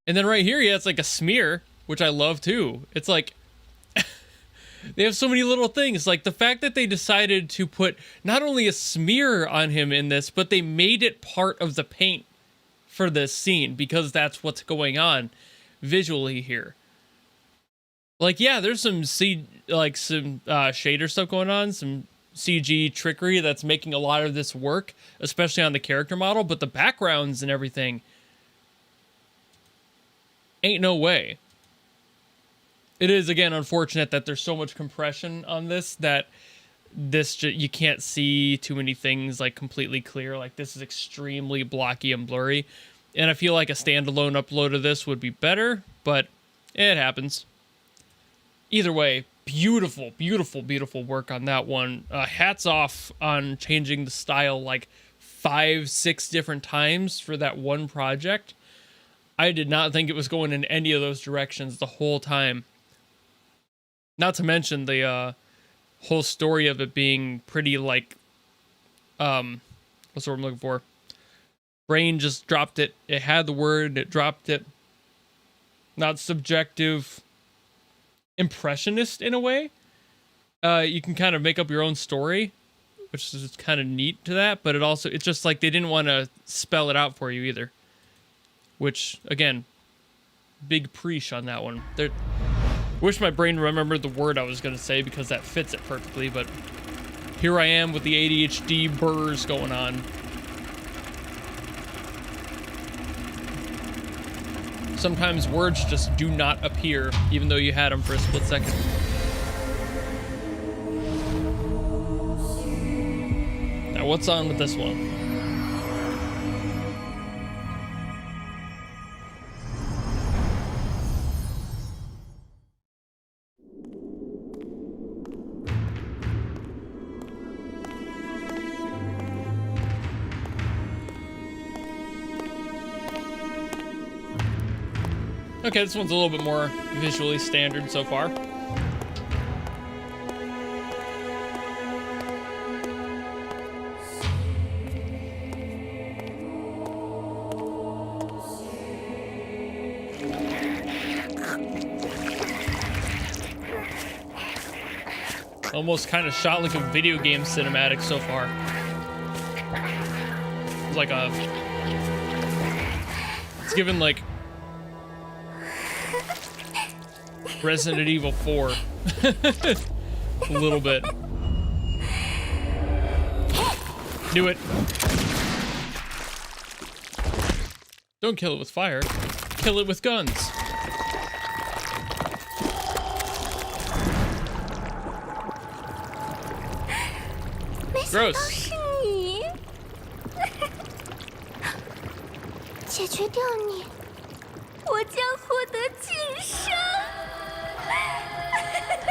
And then right here, he has like a smear, which I love too. It's like, they have so many little things. Like the fact that they decided to put not only a smear on him in this, but they made it part of the paint for this scene because that's what's going on visually here. Like, yeah, there's some shader stuff going on, some CG trickery that's making a lot of this work, especially on the character model, but the backgrounds and everything, ain't no way. It is, again, unfortunate that there's so much compression on this that you can't see too many things like completely clear. Like this is extremely blocky and blurry, and I feel like a standalone upload of this would be better, but it happens. Either way, beautiful, beautiful, beautiful work on that one. Hats off on changing the style like 5-6 different times for that one project. I did not think it was going in any of those directions the whole time. Not to mention the whole story of it being pretty like, what's the word I'm looking for? Brain just dropped it. It had the word, it dropped it. Not subjective. Impressionist in a way. You can kind of make up your own story, which is kind of neat to that, but it's just like they didn't want to spell it out for you either. Which, again, big preach on that one. Wish my brain remembered the word I was going to say because that fits it perfectly, but here I am with the ADHD burrs going on. Sometimes words just do not appear, even though you had them for a split second. Now, what's on with this one? Okay, this one's a little bit more visually standard so far. Almost kind of shot like a video game cinematic so far. It's like it's given like Resident Evil 4. A little bit. Knew it. Don't kill it with fire. Kill it with guns. Gross. 是你，解决掉你，我将获得晋升。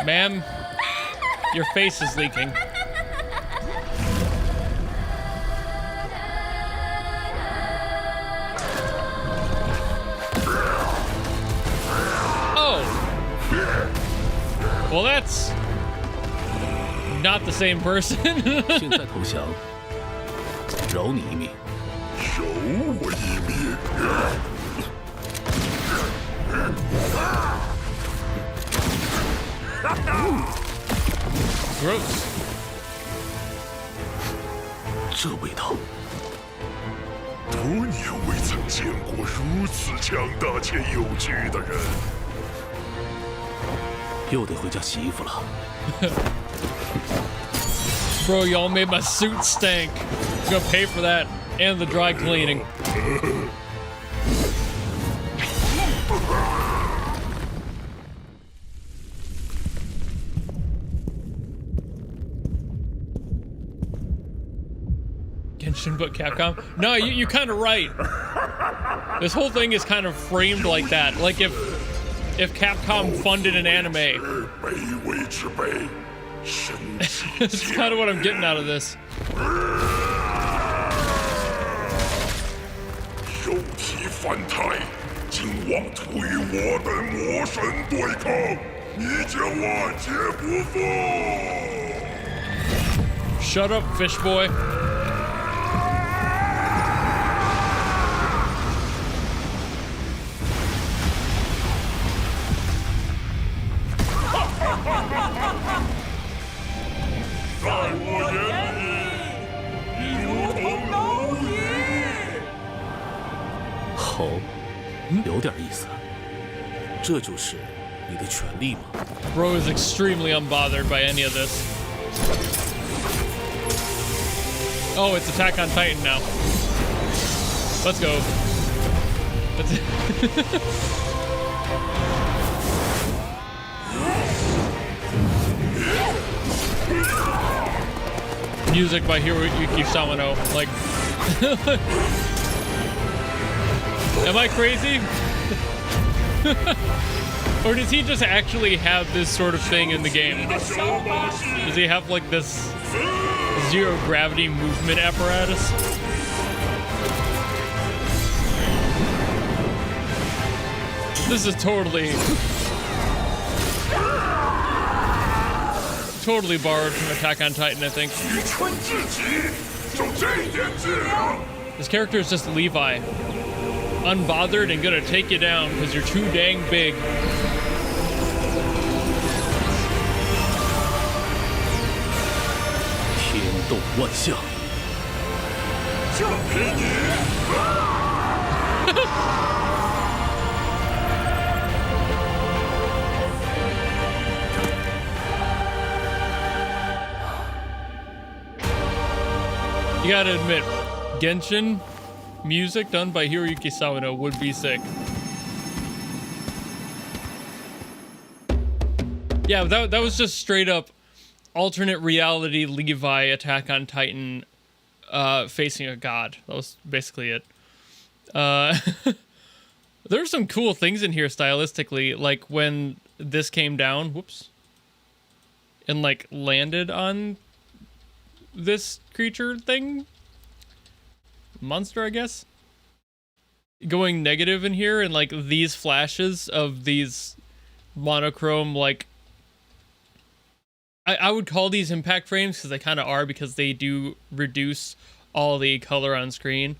Ma'am, your face is leaking. Oh. Well, that's not the same person. 现在投降，饶你一命。饶我一命。Gross. 这味道，多年未曾见过如此强大且有趣的人。又得回家洗衣服了。Bro, y'all made my suit stank. I'm gonna pay for that and the dry cleaning. Genshin but Capcom? No, you're kind of right. This whole thing is kind of framed like that. Like if Capcom funded an anime. That's kind of what I'm getting out of this. 肉体凡胎，竟妄图与我等魔神对抗，你将万劫不复！ Shut up, fish boy. Bro is extremely unbothered by any of this. Oh, it's Attack on Titan now. Let's go. Music by Hiroyuki Sawano. Like, am I crazy? Or does he just actually have this sort of thing in the game? Does he have like this zero gravity movement apparatus? This is totally borrowed from Attack on Titan, I think. This character is just Levi. Unbothered and gonna take you down because you're too dang big. You gotta admit, Genshin music done by Hiroyuki Sawano would be sick. Yeah, that was just straight up alternate reality Levi Attack on Titan facing a god. That was basically it. There's some cool things in here stylistically, like when this came down, whoops, and like landed on this creature thing. Monster, I guess. Going negative in here and like these flashes of these monochrome, like I would call these impact frames because they kind of are, because they do reduce all the color on screen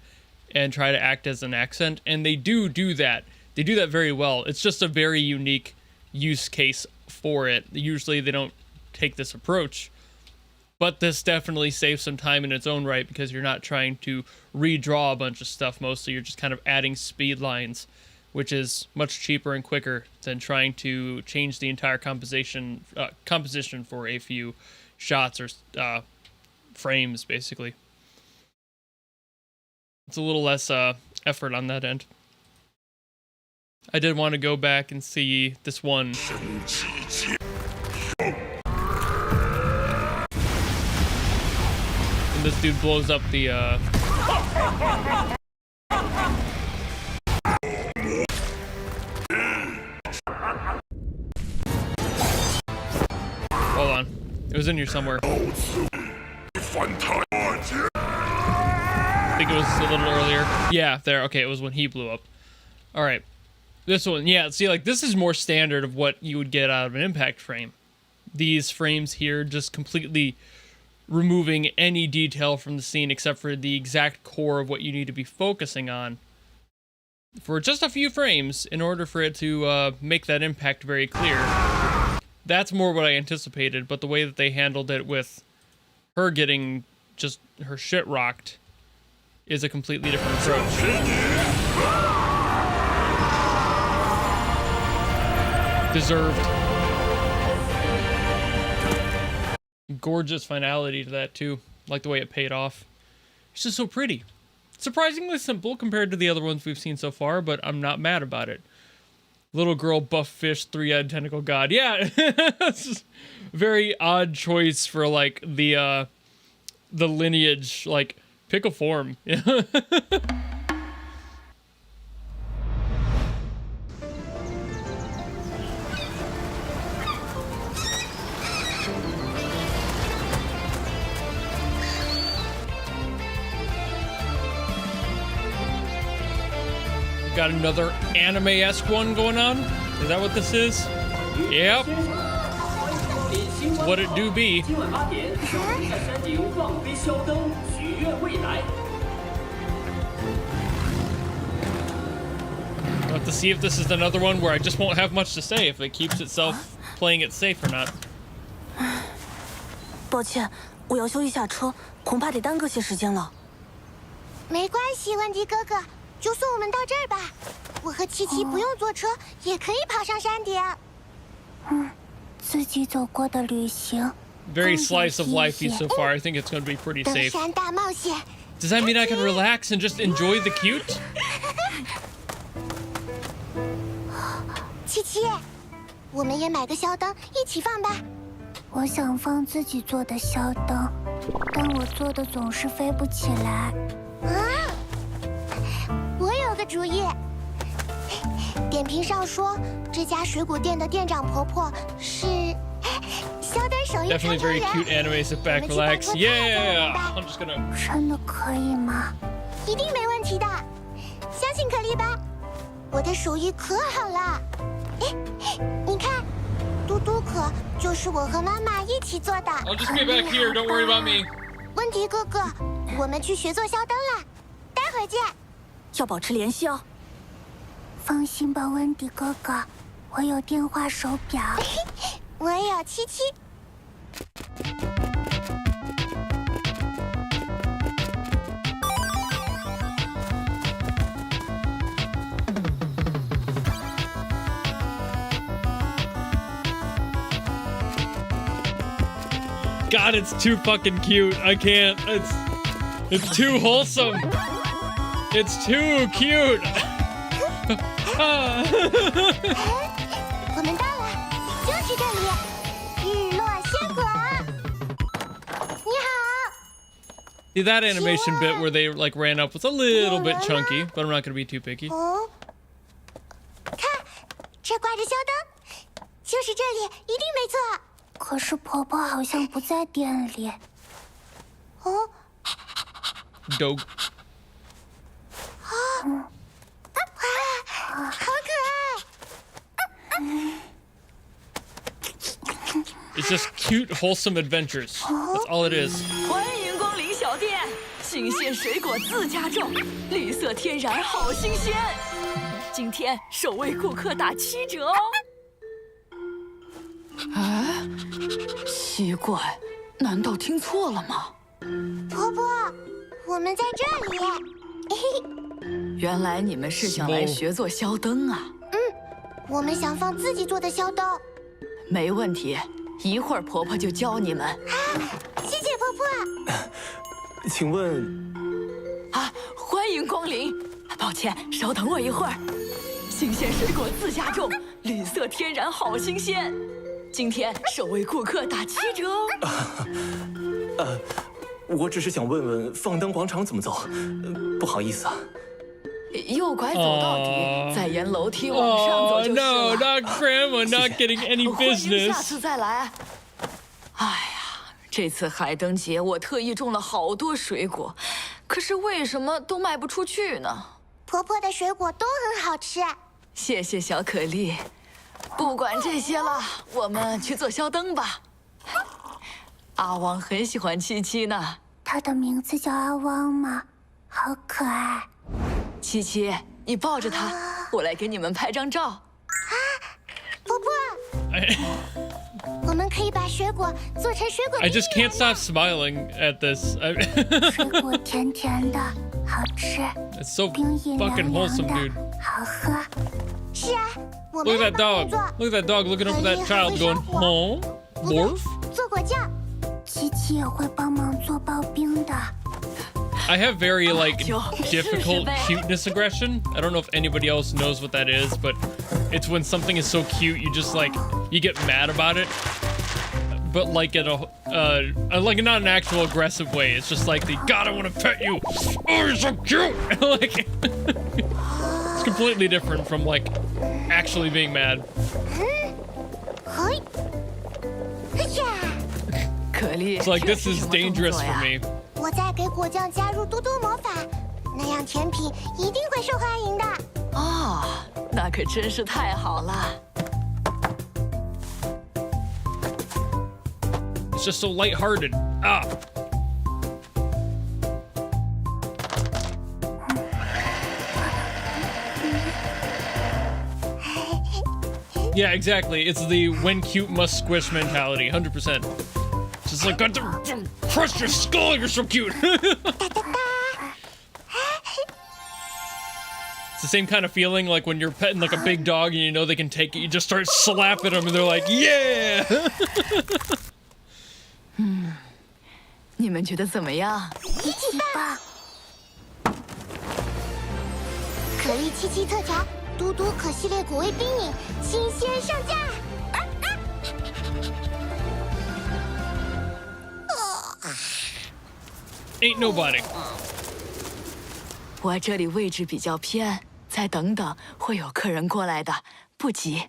and try to act as an accent, and they do that. They do that very well. It's just a very unique use case for it. Usually they don't take this approach. But this definitely saves some time in its own right because you're not trying to redraw a bunch of stuff. Mostly you're just kind of adding speed lines which is much cheaper and quicker than trying to change the entire composition for a few shots or frames, basically. It's a little less effort on that end. I did want to go back and see this one. And this dude blows up the hold on. It was in here somewhere. I think it was a little earlier. Yeah, there. Okay, it was when he blew up. All right. This one, yeah, see, like, this is more standard of what you would get out of an impact frame. These frames here just completely removing any detail from the scene except for the exact core of what you need to be focusing on for just a few frames in order for it to make that impact very clear. That's more what I anticipated, but the way that they handled it with her getting just her shit rocked is a completely different approach. Deserved. Gorgeous finality to that too. Like the way it paid off. It's just so pretty. Surprisingly simple compared to the other ones we've seen so far, but I'm not mad about it. Little girl, buff fish, three-eyed tentacle god. Yeah, it's very odd choice for like the lineage. Like, pick a form. Got another anime-esque one going on? Is that what this is? Yep. What it do be. I'll have to see if this is another one where I just won't have much to say if it keeps itself playing it safe or not. 抱歉，我要修一下车，恐怕得耽搁些时间了。没关系，温迪哥哥。 就送我们到这儿吧，我和琪琪不用坐车，也可以爬上山顶。自己走过的旅行。Very slice of lifey so far. I think it's going to be pretty safe. Does that mean I can relax and just enjoy the cute? 琪琪，我们也买个小灯一起放吧。我想放自己做的小灯，但我做的总是飞不起来。我有个主意。点评上说，这家水果店的店长婆婆是小灯手艺传承人。 Definitely very cute anime. Sit back, relax. Yeah, I'm just gonna. 真的可以吗？一定没问题的，相信可丽吧。我的手艺可好了。哎，你看，嘟嘟可就是我和妈妈一起做的。I'll just be back here. Don't worry about me. 温迪哥哥，我们去学做小灯了，待会儿见。 要保持联系哦。放心吧，温迪哥哥，我有电话手表，我也有七七。God, it's too fucking cute. I can't. It's too wholesome. It's too cute. 我们到了，就是这里，日落仙果。你好。 See, that animation bit where they like ran up was a little bit chunky, but I'm not gonna be too picky. 哦，看，这挂着小灯，就是这里，一定没错。可是婆婆好像不在店里。哦。Dope. 好可爱！ It's just cute, wholesome adventures. That's all it is. 欢迎光临小店，新鲜水果自家种，绿色天然，好新鲜。今天首位顾客打7折哦。哎，奇怪，难道听错了吗？婆婆，我们在这里。嘿嘿。原来你们是想来学做肖灯啊？我们想放自己做的肖灯。没问题，一会儿婆婆就教你们。谢谢婆婆。请问，欢迎光临。抱歉，稍等我一会儿。新鲜水果自家种，绿色天然好新鲜。今天首位顾客打7折哦。我只是想问问放灯广场怎么走，不好意思啊。右拐走到底，再沿楼梯往上走就是了。No, not grandma, not getting any 欢迎 business. 下次再来。哎呀，这次海灯节我特意种了好多水果，可是为什么都卖不出去呢？婆婆的水果都很好吃。谢谢小可丽。不管这些了，我们去做肖灯吧。阿汪很喜欢七七呢。她的名字叫阿汪吗？好可爱。七七，你抱着它，我来给你们拍张照。婆婆，我们可以把水果做成水果。 I just can't stop smiling at this. 水果甜甜的，好吃。It's so fucking wholesome, dude. 好喝。是啊，我们 Look at that dog. Look at that dog looking up at that child going, "Huh? Morph?" 做果酱，七七也会帮忙做刨冰的。I have very like difficult cuteness aggression. I don't know if anybody else knows what that is, but it's when something is so cute you just like you get mad about it, but like in a like not an actual aggressive way. It's just like the God, I want to pet you. Oh, you're so cute. Like it's completely different from like actually being mad. 可丽 It's like this is dangerous for me. 我再给果酱加入嘟嘟魔法，那样甜品一定会受欢迎的。哦，那可真是太好了。It's just so lighthearted. Ah. Yeah, exactly. It's the when cute must squish mentality, 100%. Just like, God, crush your skull, you're so cute. It's the same kind of feeling like when you're petting like a big dog and you know they can take it, you just start slapping them and they're like, yeah! 你们觉得怎么样？一起棒！可丽七七特调嘟嘟可系列果味冰饮新鲜上架。Ain't nobody. 我这里位置比较偏，再等等，会有客人过来的，不急。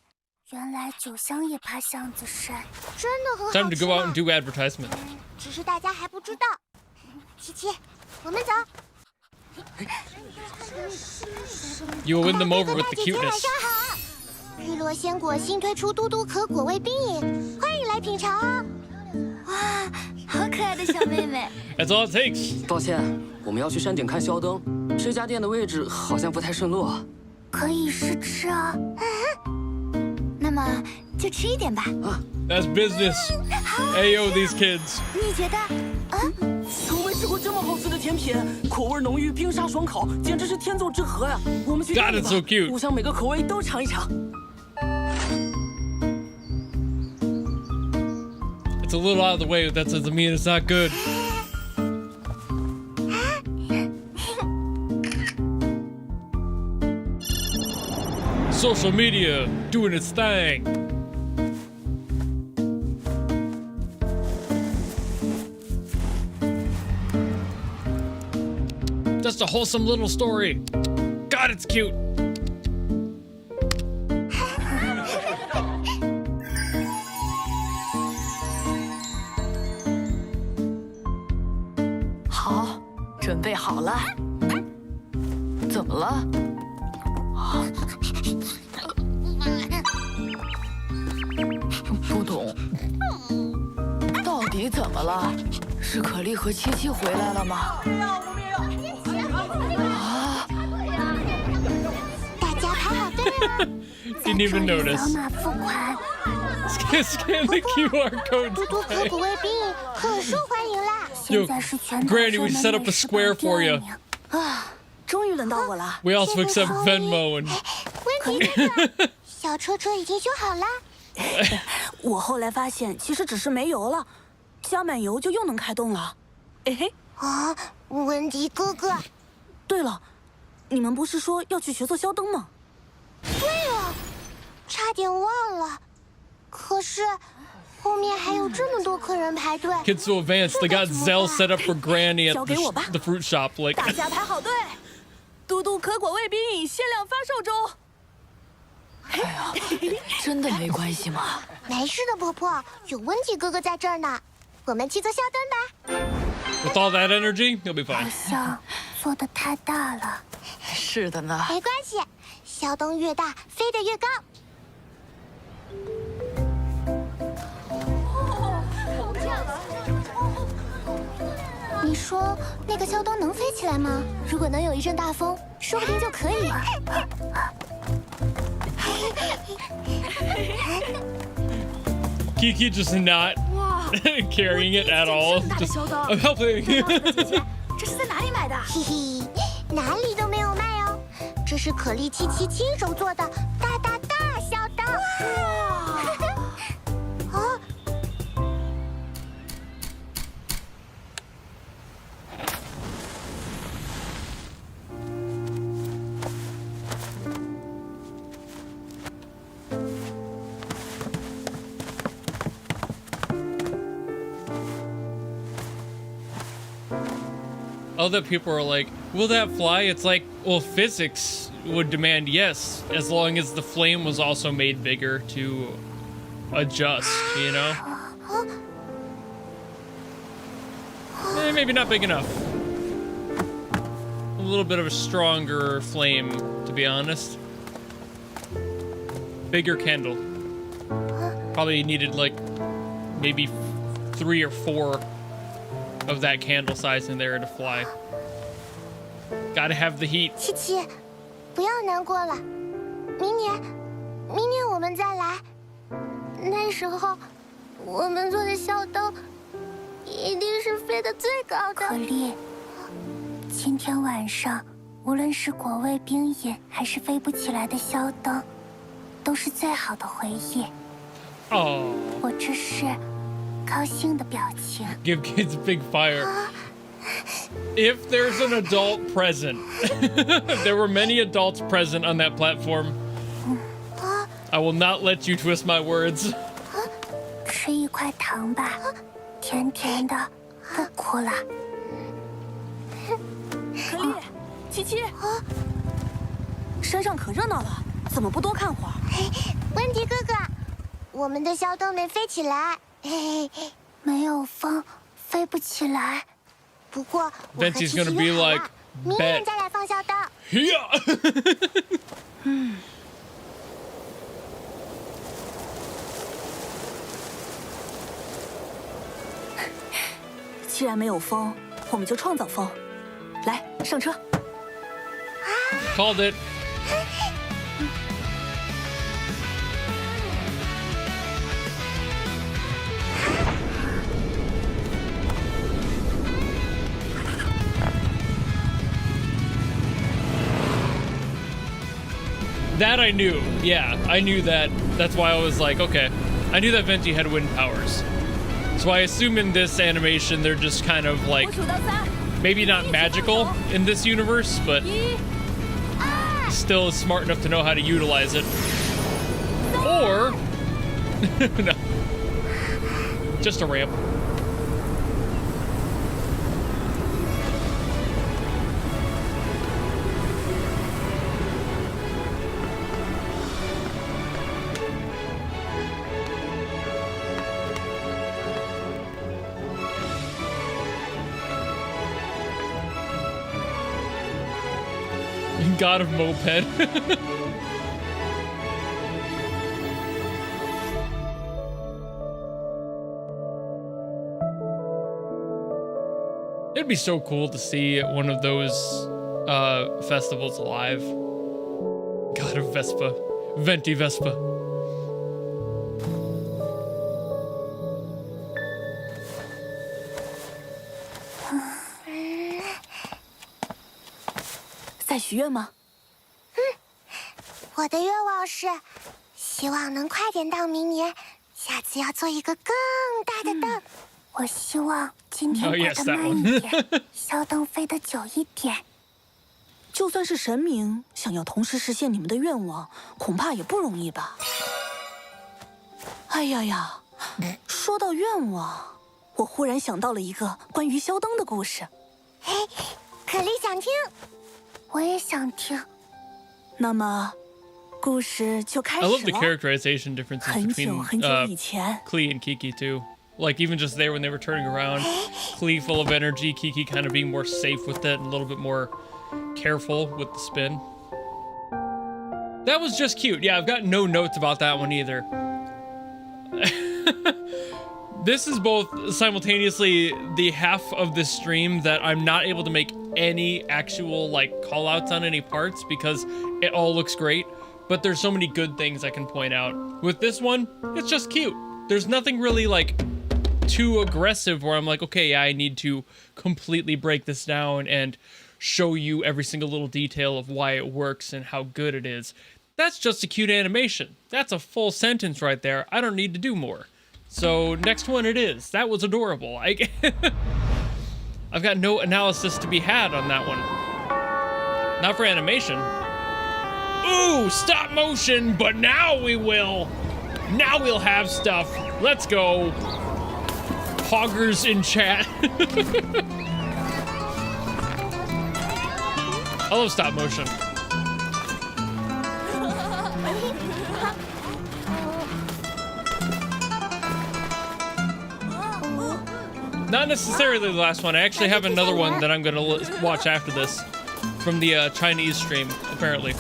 原来酒香也怕巷子深，真的很好吃。 Time to go out and do advertisement. 只是大家还不知道。七七，我们走。You will win them over with the cuteness. 晚上好，日落鲜果新推出嘟嘟可果味冰饮，欢迎来品尝哦。哇，好可爱的小妹妹。That's all it takes. 抱歉，我们要去山顶看肖灯，这家店的位置好像不太顺路。可以试吃哦。那么就吃一点吧。That's business. Ayo, these kids. 你觉得？从未吃过这么好吃的甜品，口味浓郁，冰沙爽口，简直是天作之合呀！我们去店里吧， God, it's so cute. 我想每个口味都尝一尝。 It's a little out of the way. That doesn't mean it's not good. Social media doing its thing. Just a wholesome little story. God, it's cute. 好，准备好了。怎么了？不懂，到底怎么了？是可丽和七七回来了吗？啊！大家排好队了。 Didn't even notice. 扫码付款。 Scan the QR code. 嘟嘟可果味冰饮可受欢迎啦！ Yo, 现在是全 Granny, we set up a square for you. 终于轮到我了。 We also accept Venmo and. 温迪哥哥，小车车已经修好了。我后来发现，其实只是没油了，加满油就又能开动了。哎嘿。啊，温迪哥哥。对了，你们不是说要去学做肖灯吗？对了，差点忘了。可是。 后面还有这么多客人排队。Kids so advanced, they got Zell set up for Granny at the fruit shop. Like. 大家排好队，嘟嘟可果味冰饮限量发售中。哎呀，真的没关系吗？没事的，婆婆，有温迪哥哥在这儿呢。我们去做肖灯吧。With all that energy, you'll be fine. 好像做的太大了。是的呢。没关系，肖灯越大，飞得越高。 你说那个肖灯能飞起来吗？如果能有一阵大风，说不定就可以。Kiki just not carrying it at all. Just, I'm helping. 这是在哪里买的？嘿嘿，哪里都没有卖哦。这是可丽七七亲手做的大肖灯。哦。 Other people are like, will that fly? It's like, well, physics would demand yes, as long as the flame was also made bigger to adjust, you know? Maybe not big enough. A little bit of a stronger flame, to be honest. Bigger candle. Probably needed like maybe 3 or 4 of that candle size in there to fly. Gotta have the heat. 七七，不要难过了，明年我们再来。那时候，我们做的肖灯一定是飞得最高的。可丽，今天晚上，无论是果味冰饮还是飞不起来的肖灯，都是最好的回忆。哦。我这是。 高兴的表情。 Give kids big fire. If there's an adult present, there were many adults present on that platform. I will not let you twist my words. 吃一块糖吧，甜甜的，不哭了。可丽，七七，山上可热闹了，怎么不多看会儿？温迪哥哥，我们的肖灯没飞起来。 没有风，飞不起来。不过我和七七约好了，明年再来放肖灯。既然没有风，我们就创造风。来，上车。Called it. That I knew. Yeah, I knew that. That's why I was like, okay. I knew that Venti had wind powers. So I assume in this animation they're just kind of like maybe not magical in this universe, but still smart enough to know how to utilize it. Or no. Just a ramp. God of moped. It'd be so cool to see one of those festivals live. God of Vespa. Venti Vespa. 再许愿吗？我的愿望是，希望能快点到明年，下次要做一个更大的灯。我希望今天过得慢一点，小灯飞得久一点。就算是神明，想要同时实现你们的愿望，恐怕也不容易吧？哎呀呀，说到愿望，我忽然想到了一个关于肖灯的故事。嘿，可丽想听，我也想听。那么，故事就开始了。 I love the characterization differences between Klee and Kiki too. Like even just there when they were turning around, Klee full of energy, Kiki kind of being more safe with it and a little bit more careful with the spin. That was just cute. Yeah, I've got no notes about that one either. This is both simultaneously the half of this stream that I'm not able to make any actual like call outs on any parts because it all looks great, but there's so many good things I can point out. With this one, it's just cute. There's nothing really like too aggressive where I'm like, okay, yeah, I need to completely break this down and show you every single little detail of why it works and how good it is. That's just a cute animation. That's a full sentence right there. I don't need to do more. So next one it is. That was adorable. I've got no analysis to be had on that one. Not for animation. Ooh, stop motion, but now we will. Now we'll have stuff. Let's go. Hoggers in chat. I love stop motion. Not necessarily the last one. I actually have another one that I'm gonna watch after this from the Chinese stream, apparently.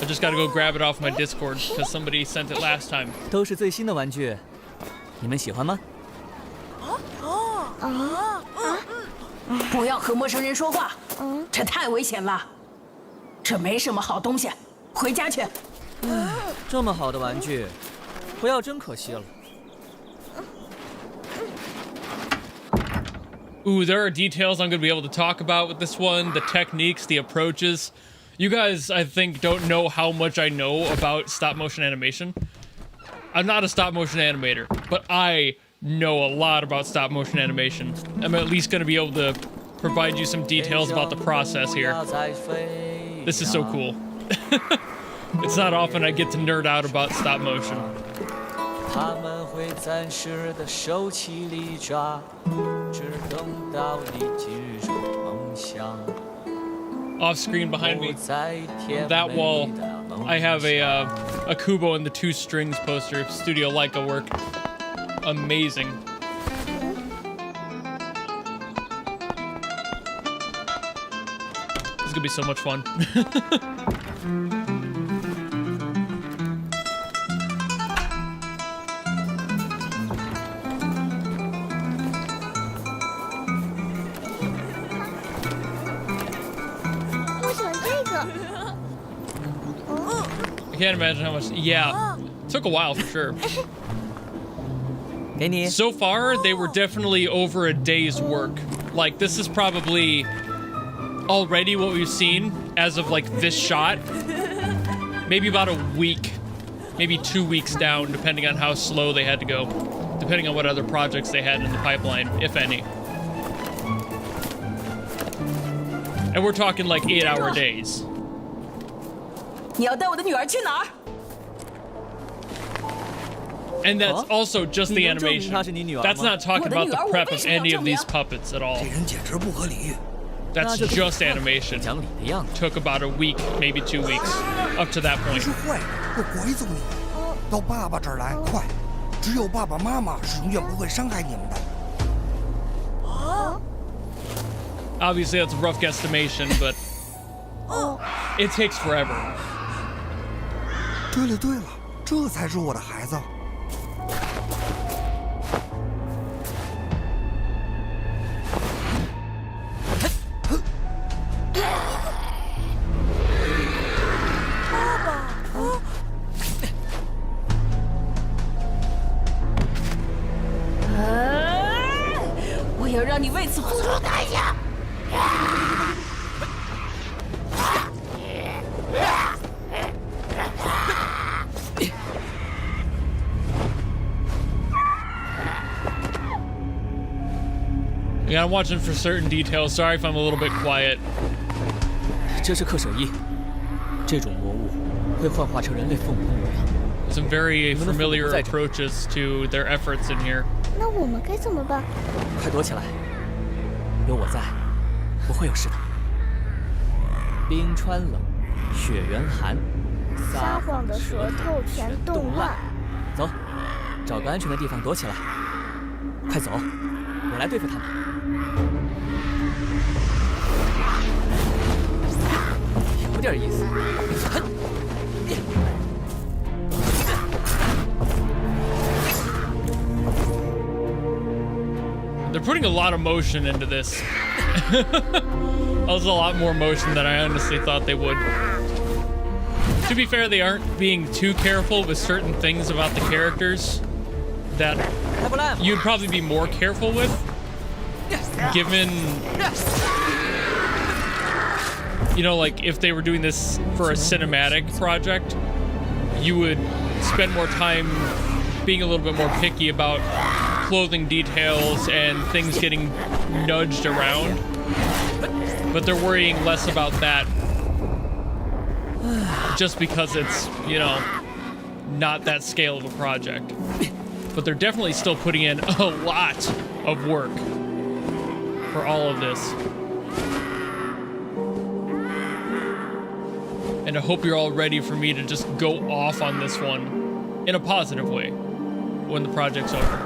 I just gotta go grab it off my Discord because somebody sent it last time. 都是最新的玩具，你们喜欢吗？不要和陌生人说话，这太危险了。这没什么好东西，回家去。这么好的玩具，不要真可惜了。 Ooh, there are details I'm going to be able to talk about with this one, the techniques, the approaches. You guys, I think, don't know how much I know about stop-motion animation. I'm not a stop-motion animator, but I know a lot about stop-motion animation. I'm at least going to be able to provide you some details about the process here. This is so cool. It's not often I get to nerd out about stop-motion. 他们会暂时的收起利爪，只等到你进入梦乡。 Off screen behind me, that wall, I have a Kubo and the Two Strings poster, Studio Leica work. Amazing. This is gonna be so much fun. I can't imagine how much. Yeah, took a while for sure. So far, they were definitely over a day's work. Like, this is probably already what we've seen as of like this shot. Maybe about a week, maybe 2 weeks down, depending on how slow they had to go, depending on what other projects they had in the pipeline, if any. And we're talking like 8-hour days. 你要带我的女儿去哪儿？ And that's also just the animation. That's not talking about the prep of any of these puppets at all. That's just animation. Took about a week, maybe 2 weeks, up to that point. Obviously, that's a rough guesstimation, but it takes forever. 对了对了，这才是我的孩子。我要让你为此付出代价！ Yeah, I'm watching for certain details. Sorry if I'm a little bit quiet. 这是克舍伊，这种魔物会幻化成人类父母的模样。Some very familiar approaches to their efforts in here. 那我们该怎么办？快躲起来，有我在，不会有事的。冰川冷，雪原寒，撒谎的舌头全冻烂。走，找个安全的地方躲起来。快走，我来对付他们。有点意思。They're putting a lot of motion into this. That was a lot more motion than I honestly thought they would. To be fair, they aren't being too careful with certain things about the characters that you'd probably be more careful with, given, you know, like if they were doing this for a cinematic project, you would spend more time being a little bit more picky about clothing details and things getting nudged around, but they're worrying less about that just because it's, you know, not that scale of a project. But they're definitely still putting in a lot of work for all of this. And I hope you're all ready for me to just go off on this one in a positive way when the project's over.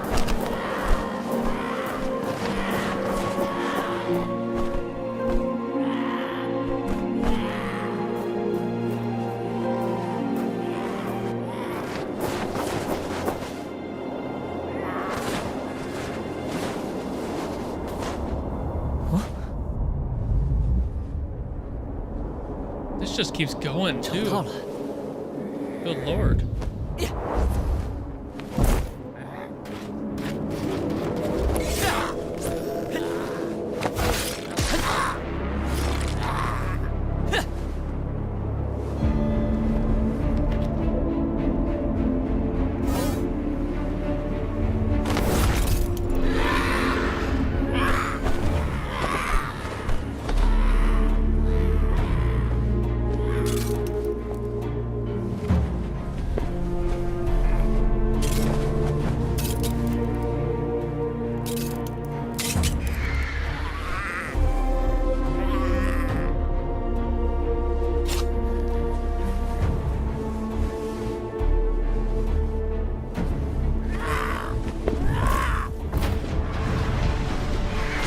This just keeps going too. Good lord.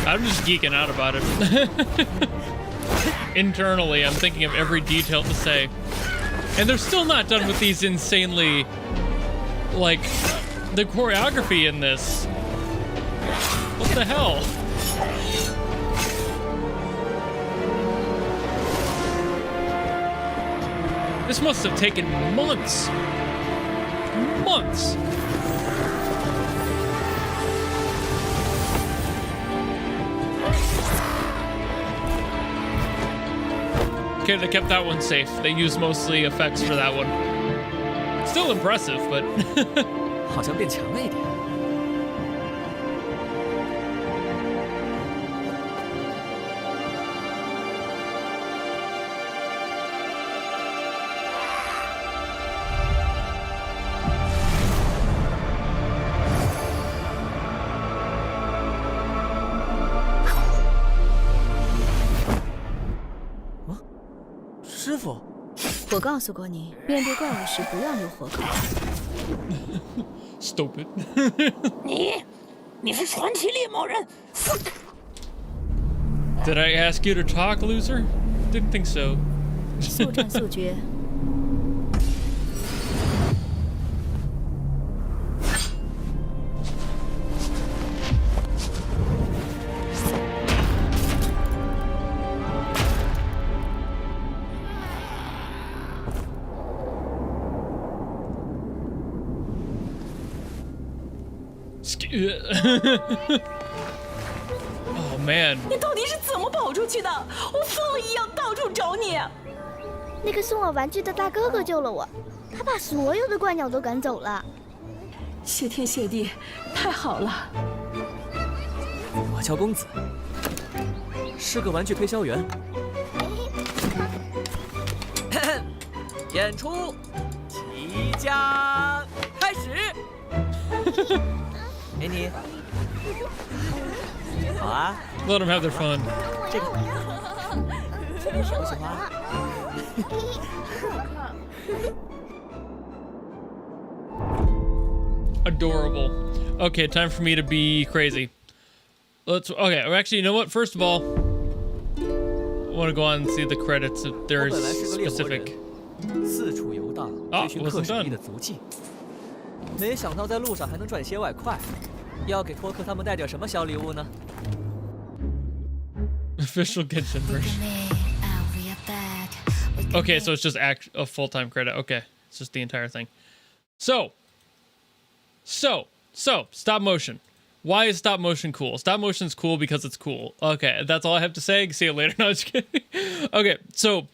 I'm just geeking out about it. Internally, I'm thinking of every detail to say. And they're still not done with these insanely, like, the choreography in this. What the hell? This must have taken months. Months. Okay, they kept that one safe. They used mostly effects for that one. Still impressive, but 好像变强了一点。师傅，我告诉过你，面对怪物时不要用火烤。Stupid. 你是传奇猎魔人。Did I ask you to talk, loser? Didn't think so. 速战速决。Oh man. 你到底是怎么跑出去的？我疯了一样到处找你。那个送我玩具的大哥哥救了我，他把所有的怪鸟都赶走了。谢天谢地，太好了！我乔公子，是个玩具推销员。演出即将开始。给你。好啊。Let them have their fun. 这个我喜欢。Adorable. Okay, time for me to be crazy. Okay, actually, you know what? First of all, I want to go on and see the credits if there's specific. 四处游荡，追寻克什米的足迹。没想到在路上还能赚些外快，要给托克他们带点什么小礼物呢 ？Official Genshin version. Okay, so it's just a full-time credit. Okay, it's just the entire thing. So, stop motion. Why is stop motion cool? Stop motion's cool because it's cool. Okay, that's all I have to say. See you later. No, just kidding. Okay, so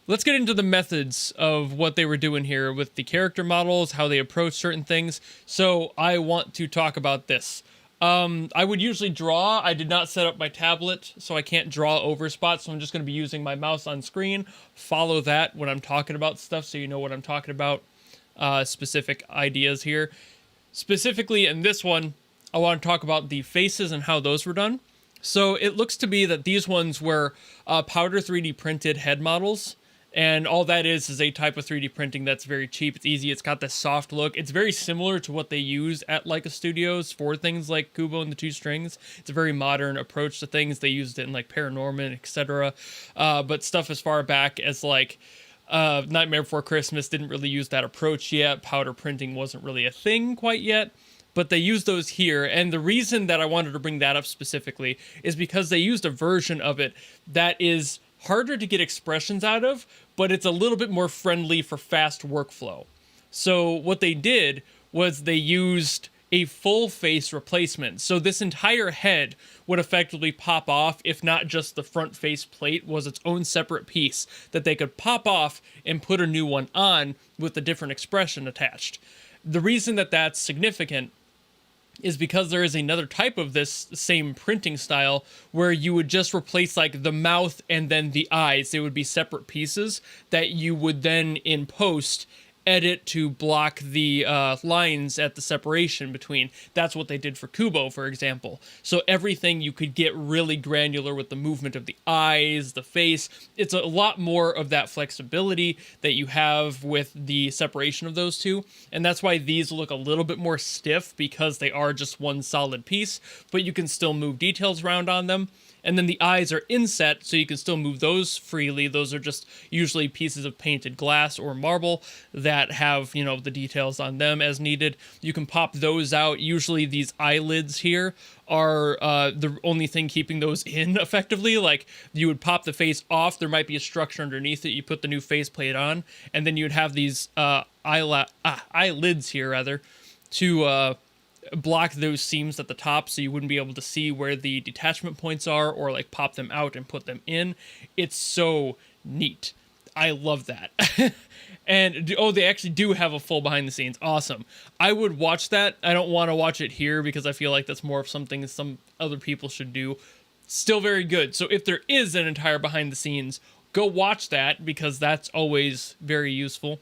let's get into the methods of what they were doing here with the character models, how they approach certain things. So I want to talk about this. I would usually draw. I did not set up my tablet, so I can't draw over spots, so I'm just going to be using my mouse on screen. Follow that when I'm talking about stuff so you know what I'm talking about. Specific ideas here. Specifically in this one, I want to talk about the faces and how those were done. So it looks to be that these ones were powder 3D printed head models. And all that is a type of 3D printing that's very cheap. It's easy. It's got this soft look. It's very similar to what they use at Leica Studios for things like Kubo and the Two Strings. It's a very modern approach to things. They used it in like Paranorman, etc. But stuff as far back as like Nightmare Before Christmas didn't really use that approach yet. Powder printing wasn't really a thing quite yet. But they used those here, and the reason that I wanted to bring that up specifically is because they used a version of it that is harder to get expressions out of, but it's a little bit more friendly for fast workflow. So what they did was they used a full face replacement. So this entire head would effectively pop off if not just the front face plate was its own separate piece that they could pop off and put a new one on with a different expression attached. The reason that that's significant is because there is another type of this same printing style where you would just replace like the mouth and then the eyes. They would be separate pieces that you would then in post edit to block the lines at the separation between. That's what they did for Kubo, for example. So everything you could get really granular with the movement of the eyes, the face. It's a lot more of that flexibility that you have with the separation of those two. And that's why these look a little bit more stiff because they are just one solid piece, but you can still move details around on them. And then the eyes are inset, so you can still move those freely. Those are just usually pieces of painted glass or marble that have, you know, the details on them as needed. You can pop those out. Usually these eyelids here are the only thing keeping those in effectively. Like you would pop the face off. There might be a structure underneath it. You put the new faceplate on, and then you'd have these eyelids here, rather, to block those seams at the top so you wouldn't be able to see where the detachment points are or like pop them out and put them in. It's so neat. I love that. And oh, they actually do have a full behind the scenes. Awesome. I would watch that. I don't want to watch it here because I feel like that's more of something some other people should do. Still very good. So if there is an entire behind the scenes, go watch that because that's always very useful.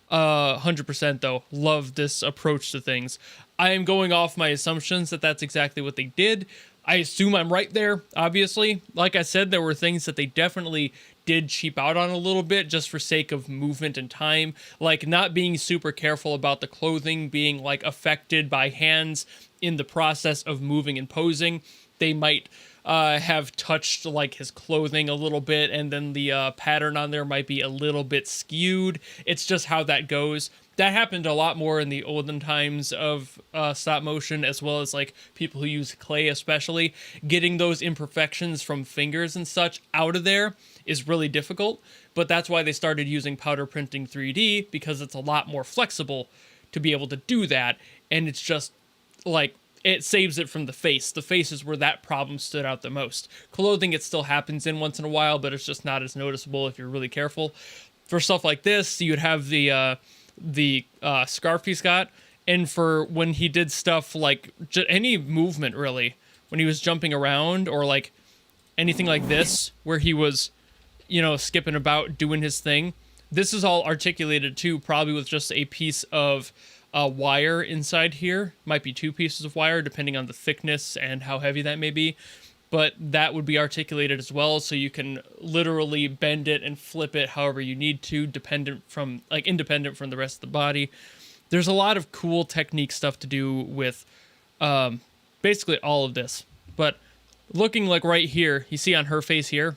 100% though. Love this approach to things. I am going off my assumptions that that's exactly what they did. I assume I'm right there, obviously. Like I said, there were things that they definitely did cheap out on a little bit just for sake of movement and time. Like not being super careful about the clothing being like affected by hands in the process of moving and posing. They might have touched like his clothing a little bit and then the pattern on there might be a little bit skewed. It's just how that goes. That happened a lot more in the olden times of stop motion, as well as like people who use clay especially. Getting those imperfections from fingers and such out of there is really difficult, but that's why they started using powder printing 3D, because it's a lot more flexible to be able to do that, and it's just like it saves it from the face. The face is where that problem stood out the most. Clothing, it still happens in once in a while, but it's just not as noticeable if you're really careful. For stuff like this, you'd have the scarf he's got, and for when he did stuff like any movement really when he was jumping around, or like anything like this where he was, you know, skipping about doing his thing. This is all articulated too, probably with just a piece of wire inside here. Might be 2 pieces of wire depending on the thickness and how heavy that may be, but that would be articulated as well, so you can literally bend it and flip it however you need to, independent from the rest of the body. There's a lot of cool technique stuff to do with basically all of this. But looking like right here, you see on her face here,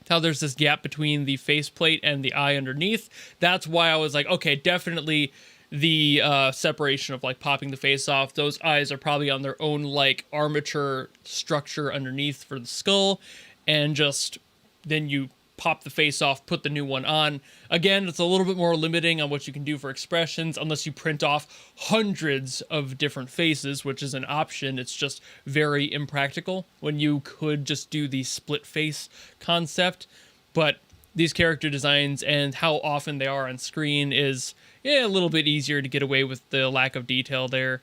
how there's this gap between the faceplate and the eye underneath. That's why I was like, okay, definitely the separation of like popping the face off. Those eyes are probably on their own like armature structure underneath for the skull, and just then you pop the face off, put the new one on. Again, it's a little bit more limiting on what you can do for expressions unless you print off hundreds of different faces, which is an option. It's just very impractical when you could just do the split face concept. But these character designs and how often they are on screen is a little bit easier to get away with the lack of detail there.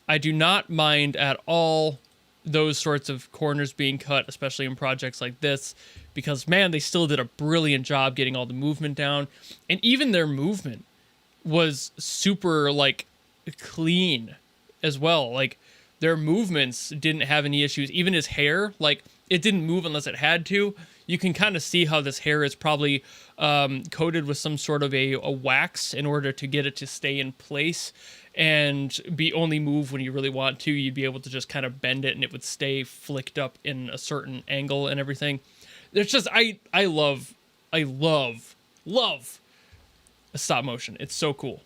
I do not mind at all those sorts of corners being cut, especially in projects like this, because man, they still did a brilliant job getting all the movement down, and even their movement was super like clean as well. Like their movements didn't have any issues. Even his hair, like it didn't move unless it had to. You can kind of see how this hair is probably coated with some sort of a wax in order to get it to stay in place and be only move when you really want to. You'd be able to just kind of bend it and it would stay flicked up in a certain angle and everything. It's just, I love a stop motion. It's so cool.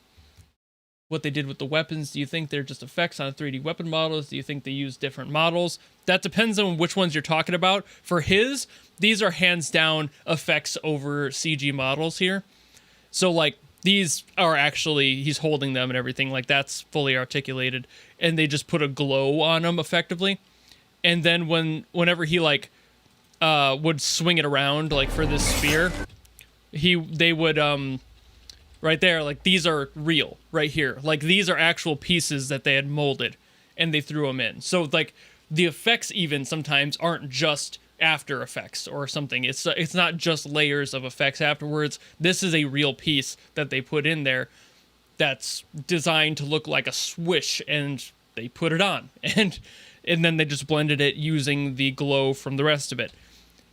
What they did with the weapons, do you think they're just effects on 3D weapon models? Do you think they use different models? That depends on which ones you're talking about. For his, these are hands down effects over CG models here. So like these are actually, he's holding them and everything, like that's fully articulated, and they just put a glow on them effectively. And then whenever he like would swing it around, like for this spear, they would right there, like these are real right here. Like these are actual pieces that they had molded and they threw them in. So like the effects even sometimes aren't just After Effects or something. It's not just layers of effects afterwards. This is a real piece that they put in there that's designed to look like a swish, and they put it on. And then they just blended it using the glow from the rest of it.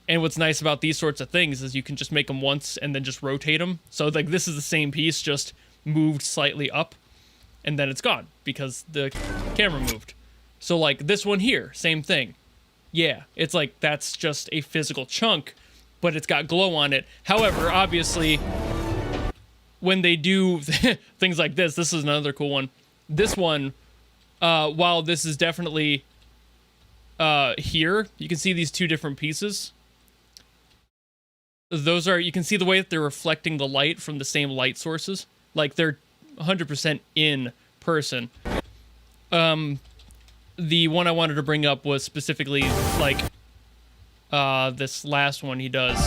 And what's nice about these sorts of things is you can just make them once and then just rotate them. So like this is the same piece, just moved slightly up, and then it's gone because the camera moved. So like this one here, same thing. Yeah, it's like that's just a physical chunk, but it's got glow on it. However, obviously, when they do things like this is another cool one. This one, while this is definitely here, you can see these two different pieces. Those are, you can see the way that they're reflecting the light from the same light sources. Like they're 100% in person. The one I wanted to bring up was specifically like this last one he does.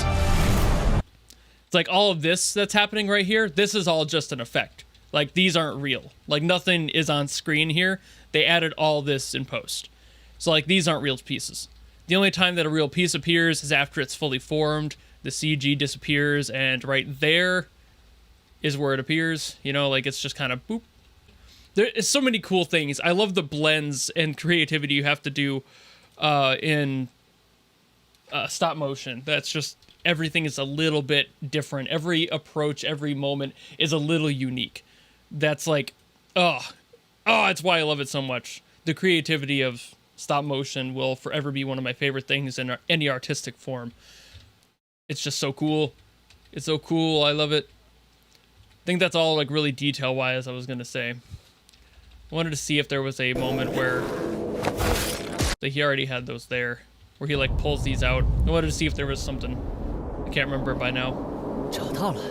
It's like all of this that's happening right here, this is all just an effect. Like these aren't real. Like nothing is on screen here. They added all this in post. So like these aren't real pieces. The only time that a real piece appears is after it's fully formed. The CG disappears, and right there is where it appears. You know, like it's just kind of boop. There is so many cool things. I love the blends and creativity you have to do in stop motion. That's just, everything is a little bit different. Every approach, every moment is a little unique. That's like, it's why I love it so much. The creativity of stop motion will forever be one of my favorite things in any artistic form. It's just so cool. It's so cool. I love it. I think that's all like really detail-wise I was going to say. I wanted to see if there was a moment where he already had those there, where he like pulls these out. I wanted to see if there was something. I can't remember by now. 找到了.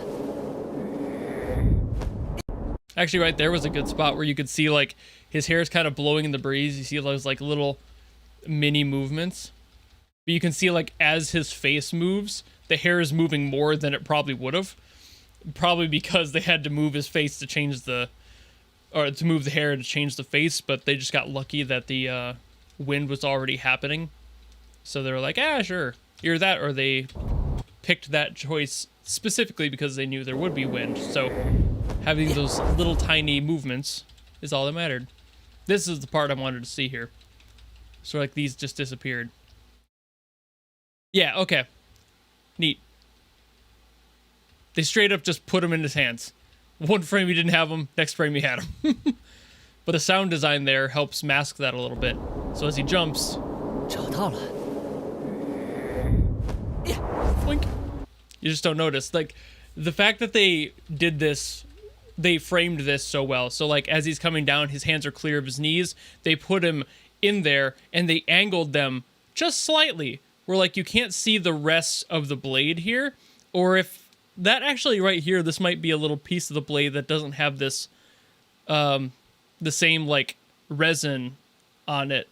Actually, right there was a good spot where you could see like his hair is kind of blowing in the breeze. You see those like little mini movements. But you can see like as his face moves, the hair is moving more than it probably would have. Probably because they had to move his face to change the, or to move the hair to change the face, but they just got lucky that the wind was already happening. So they were like, ah, sure. Either that or they picked that choice specifically because they knew there would be wind. So having those little tiny movements is all that mattered. This is the part I wanted to see here. So like these just disappeared. Yeah, okay. Neat. They straight up just put him in his hands. One frame he didn't have him, next frame he had him. But the sound design there helps mask that a little bit. So as he jumps... 找到了。 Blink. You just don't notice. Like, the fact that they did this, they framed this so well. So like as he's coming down, his hands are clear of his knees. They put him in there and they angled them just slightly. Where like you can't see the rest of the blade here. Or if that actually right here, this might be a little piece of the blade that doesn't have this, the same like resin on it.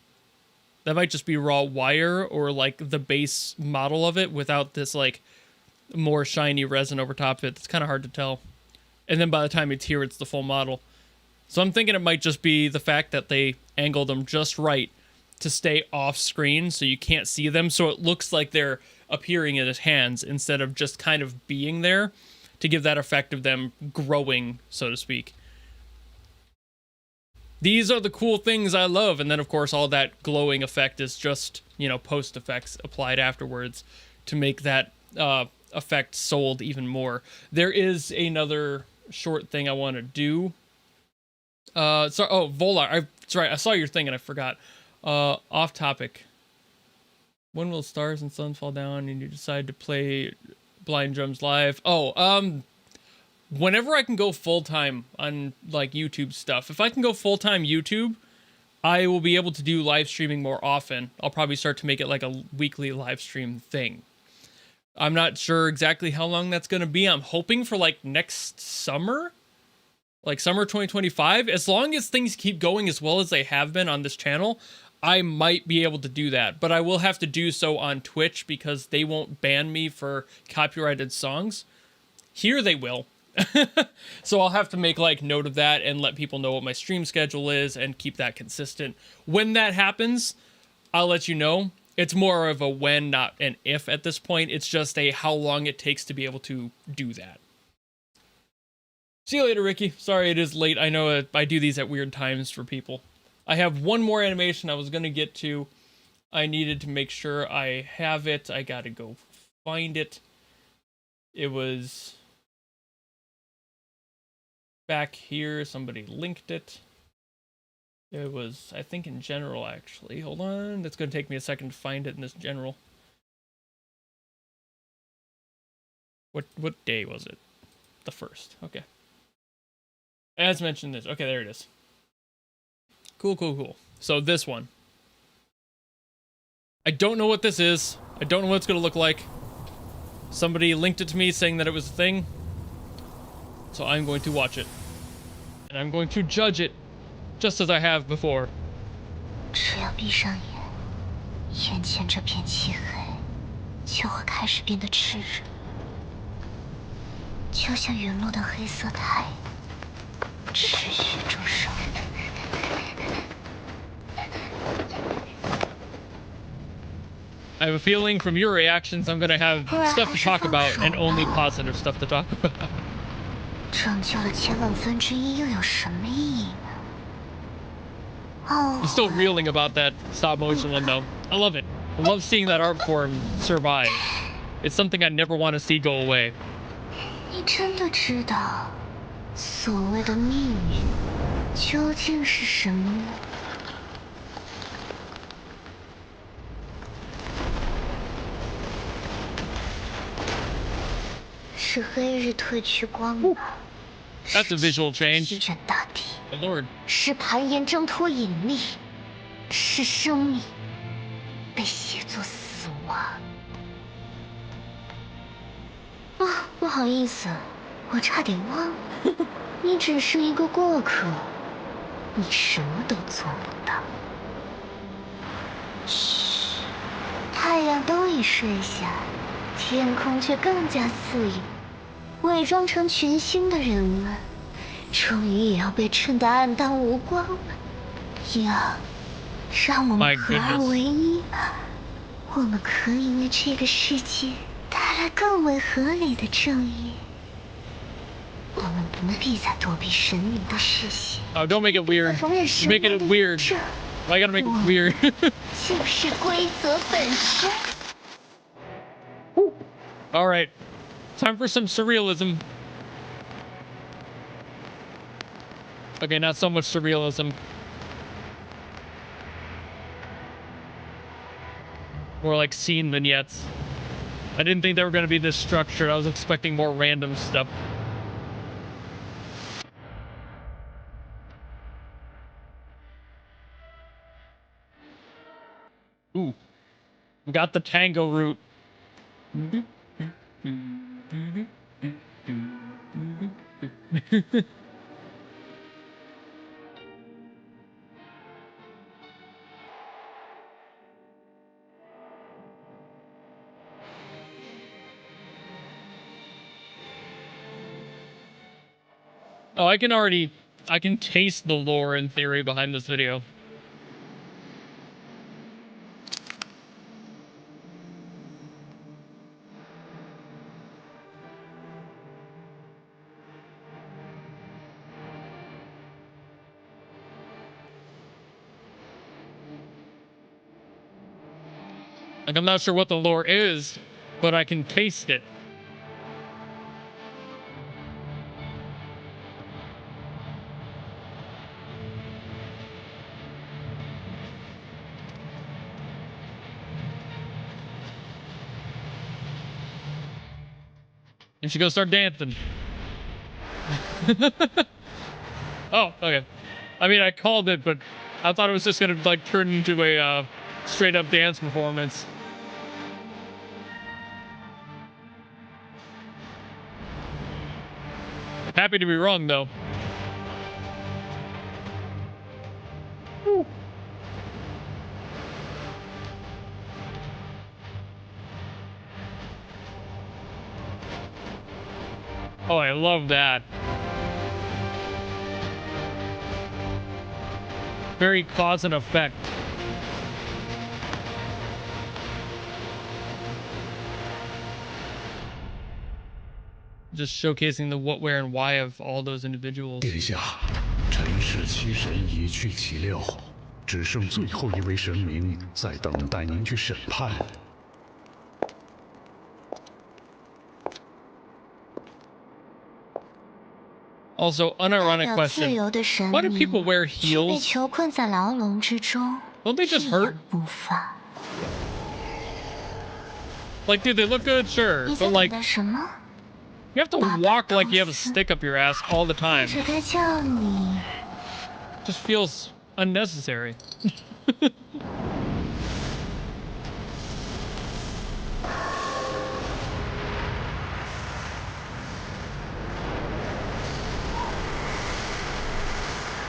That might just be raw wire or like the base model of it without this like more shiny resin over top of it. It's kind of hard to tell. And then by the time it's here, it's the full model. So I'm thinking it might just be the fact that they angled them just right to stay off screen so you can't see them. So it looks like they're appearing in his hands instead of just kind of being there to give that effect of them growing, so to speak. These are the cool things I love. And then, of course, all that glowing effect is just, you know, post effects applied afterwards to make that effect sold even more. There is another short thing I want to do. Volar. Sorry, I saw your thing and I forgot. Off topic. When will stars and suns fall down and you decide to play Blind Drums live? Whenever I can go full-time on like YouTube stuff. If I can go full-time YouTube, I will be able to do live streaming more often. I'll probably start to make it like a weekly live stream thing. I'm not sure exactly how long that's going to be. I'm hoping for like next summer, like summer 2025. As long as things keep going as well as they have been on this channel, I might be able to do that. But I will have to do so on Twitch because they won't ban me for copyrighted songs. Here they will. So I'll have to make like note of that and let people know what my stream schedule is and keep that consistent. When that happens, I'll let you know. It's more of a when, not an if at this point. It's just a how long it takes to be able to do that. See you later, Ricky. Sorry it is late. I know I do these at weird times for people. I have one more animation I was going to get to. I needed to make sure I have it. I got to go find it. It was back here. Somebody linked it. It was, I think, in general, actually. Hold on. It's going to take me a second to find it in this general. What day was it? The 1st. Okay. As mentioned this. Okay, there it is. Cool. So this one. I don't know what this is. I don't know what it's going to look like. Somebody linked it to me saying that it was a thing. So I'm going to watch it. And I'm going to judge it. Just as I have before. 只要闭上眼，眼前这片漆黑就会开始变得炽热，就像陨落的黑色太阳，持续灼烧。I have a feeling from your reactions I'm gonna have stuff to talk about and only positive stuff to talk about. 拯救了千万分之一又有什么意义呢？ I'm still reeling about that stop motion one though. I love it. I love seeing that art form survive. It's something I never want to see go away. 你真的知道所谓的命运究竟是什么呢？是黑日褪去光芒。 That's a visual change. 席卷大地。 My lord. 是盘岩挣脱引力，是生命被写作死亡。啊，不好意思，我差点忘了，你只是一个过客，你什么都做不到。嘘，太阳都已睡下，天空却更加肆意。 伪装成群星的人们，终于也要被衬得黯淡无光了。呀，让我们合二为一吧。我们可以为这个世界带来更为合理的正义。我们不必再躲避神明的视线。Oh, don't make it weird. Make it weird. Why gotta make it weird? 就是规则本身。All right, time for some surrealism. Okay, not so much surrealism. More like scene vignettes. I didn't think they were going to be this structured. I was expecting more random stuff. Ooh. We got the tango route. Oh, I can taste the lore and theory behind this video. Like, I'm not sure what the lore is, but I can taste it. And she goes start dancing. Oh, okay. I mean, I called it, but I thought it was just gonna, like, turn into a straight-up dance performance. Happy to be wrong, though. Woo. Oh, I love that. Very cause and effect. Just showcasing the what, where, and why of all those individuals. 殿下，陈氏七神已去其六，只剩最后一位神明在等待您去审判。Also, unironic question. Why do people wear heels? 被囚困在牢笼之中， Don't they just hurt? 不放。 Like, dude, they look good, sure, but like, 什么？ you have to walk like you have a stick up your ass all the time. 这该叫你。 Just feels unnecessary.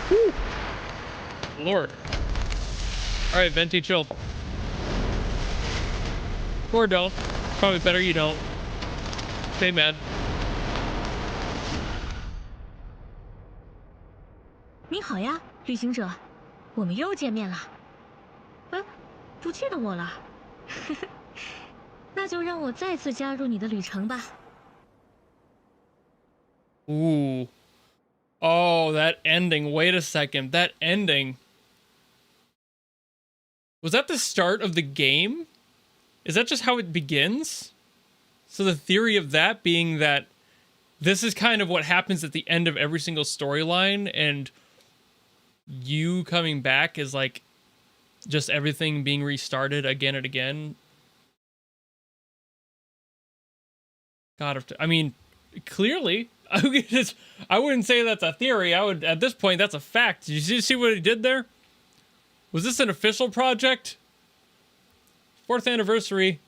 Woo. Lord. Alright, Venti, chill. Or don't. Probably better you don't. Stay mad. 你好呀，旅行者，我们又见面了。哎，不记得我了。那就让我再次加入你的旅程吧。 Ooh. Oh, that ending. Wait a second. That ending. Was that the start of the game? Is that just how it begins? So the theory of that being that this is kind of what happens at the end of every single storyline, and you coming back is like just everything being restarted again and again. God, I mean, clearly, I wouldn't say that's a theory. I would, at this point, that's a fact. Did you see what he did there? Was this an official project? 4th anniversary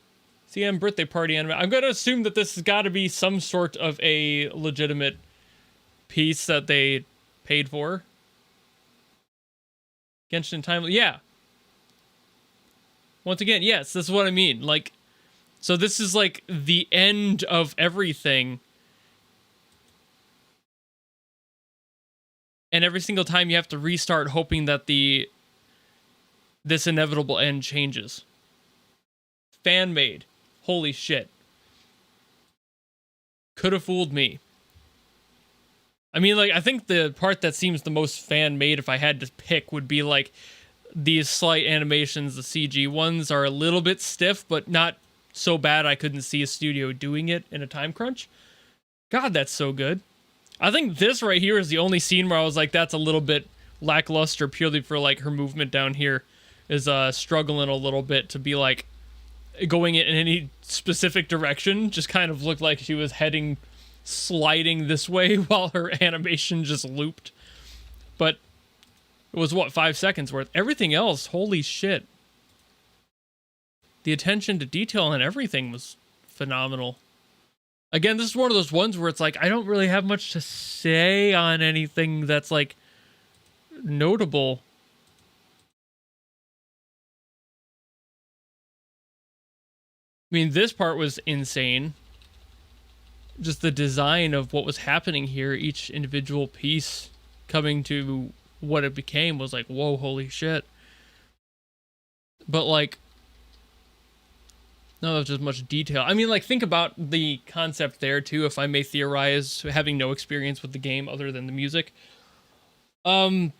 CM birthday party anime. I'm going to assume that this has got to be some sort of a legitimate piece that they paid for. Genshin Time, yeah. Once again, yes, this is what I mean. Like, so this is like the end of everything. And every single time you have to restart hoping that the this inevitable end changes. Fan made. Holy shit. Could have fooled me. I mean, like, I think the part that seems the most fan made, if I had to pick, would be like these slight animations. The CG ones are a little bit stiff, but not so bad I couldn't see a studio doing it in a time crunch. God, that's so good. I think this right here is the only scene where I was like, that's a little bit lackluster, purely for like her movement down here is struggling a little bit to be like going in any specific direction. Just kind of looked like she was sliding this way while her animation just looped. But it was, what, 5 seconds worth? Everything else, holy shit. The attention to detail and everything was phenomenal. Again, this is one of those ones where it's like, I don't really have much to say on anything that's like notable. I mean, this part was insane. Just the design of what was happening here, each individual piece coming to what it became was like, whoa, holy shit. But like, no, there's just much detail. I mean, like, think about the concept there too, if I may theorize, having no experience with the game other than the music. Think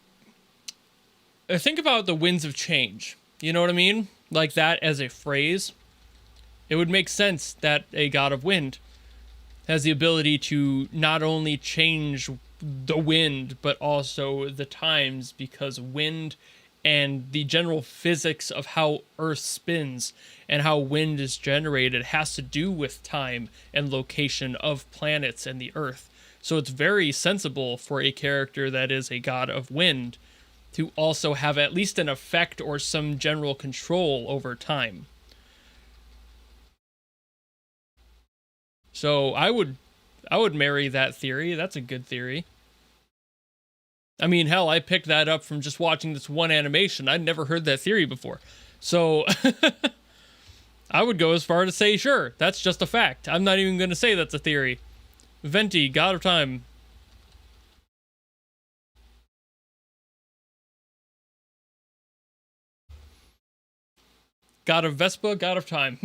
about the winds of change. You know what I mean? Like that as a phrase. It would make sense that a god of wind has the ability to not only change the wind, but also the times, because wind and the general physics of how Earth spins and how wind is generated has to do with time and location of planets and the Earth. So it's very sensible for a character that is a god of wind to also have at least an effect or some general control over time. So I would marry that theory. That's a good theory. I mean, hell, I picked that up from just watching this one animation. I'd never heard that theory before. So I would go as far to say, sure, that's just a fact. I'm not even going to say that's a theory. Venti, god of time. God of Vespa, god of time.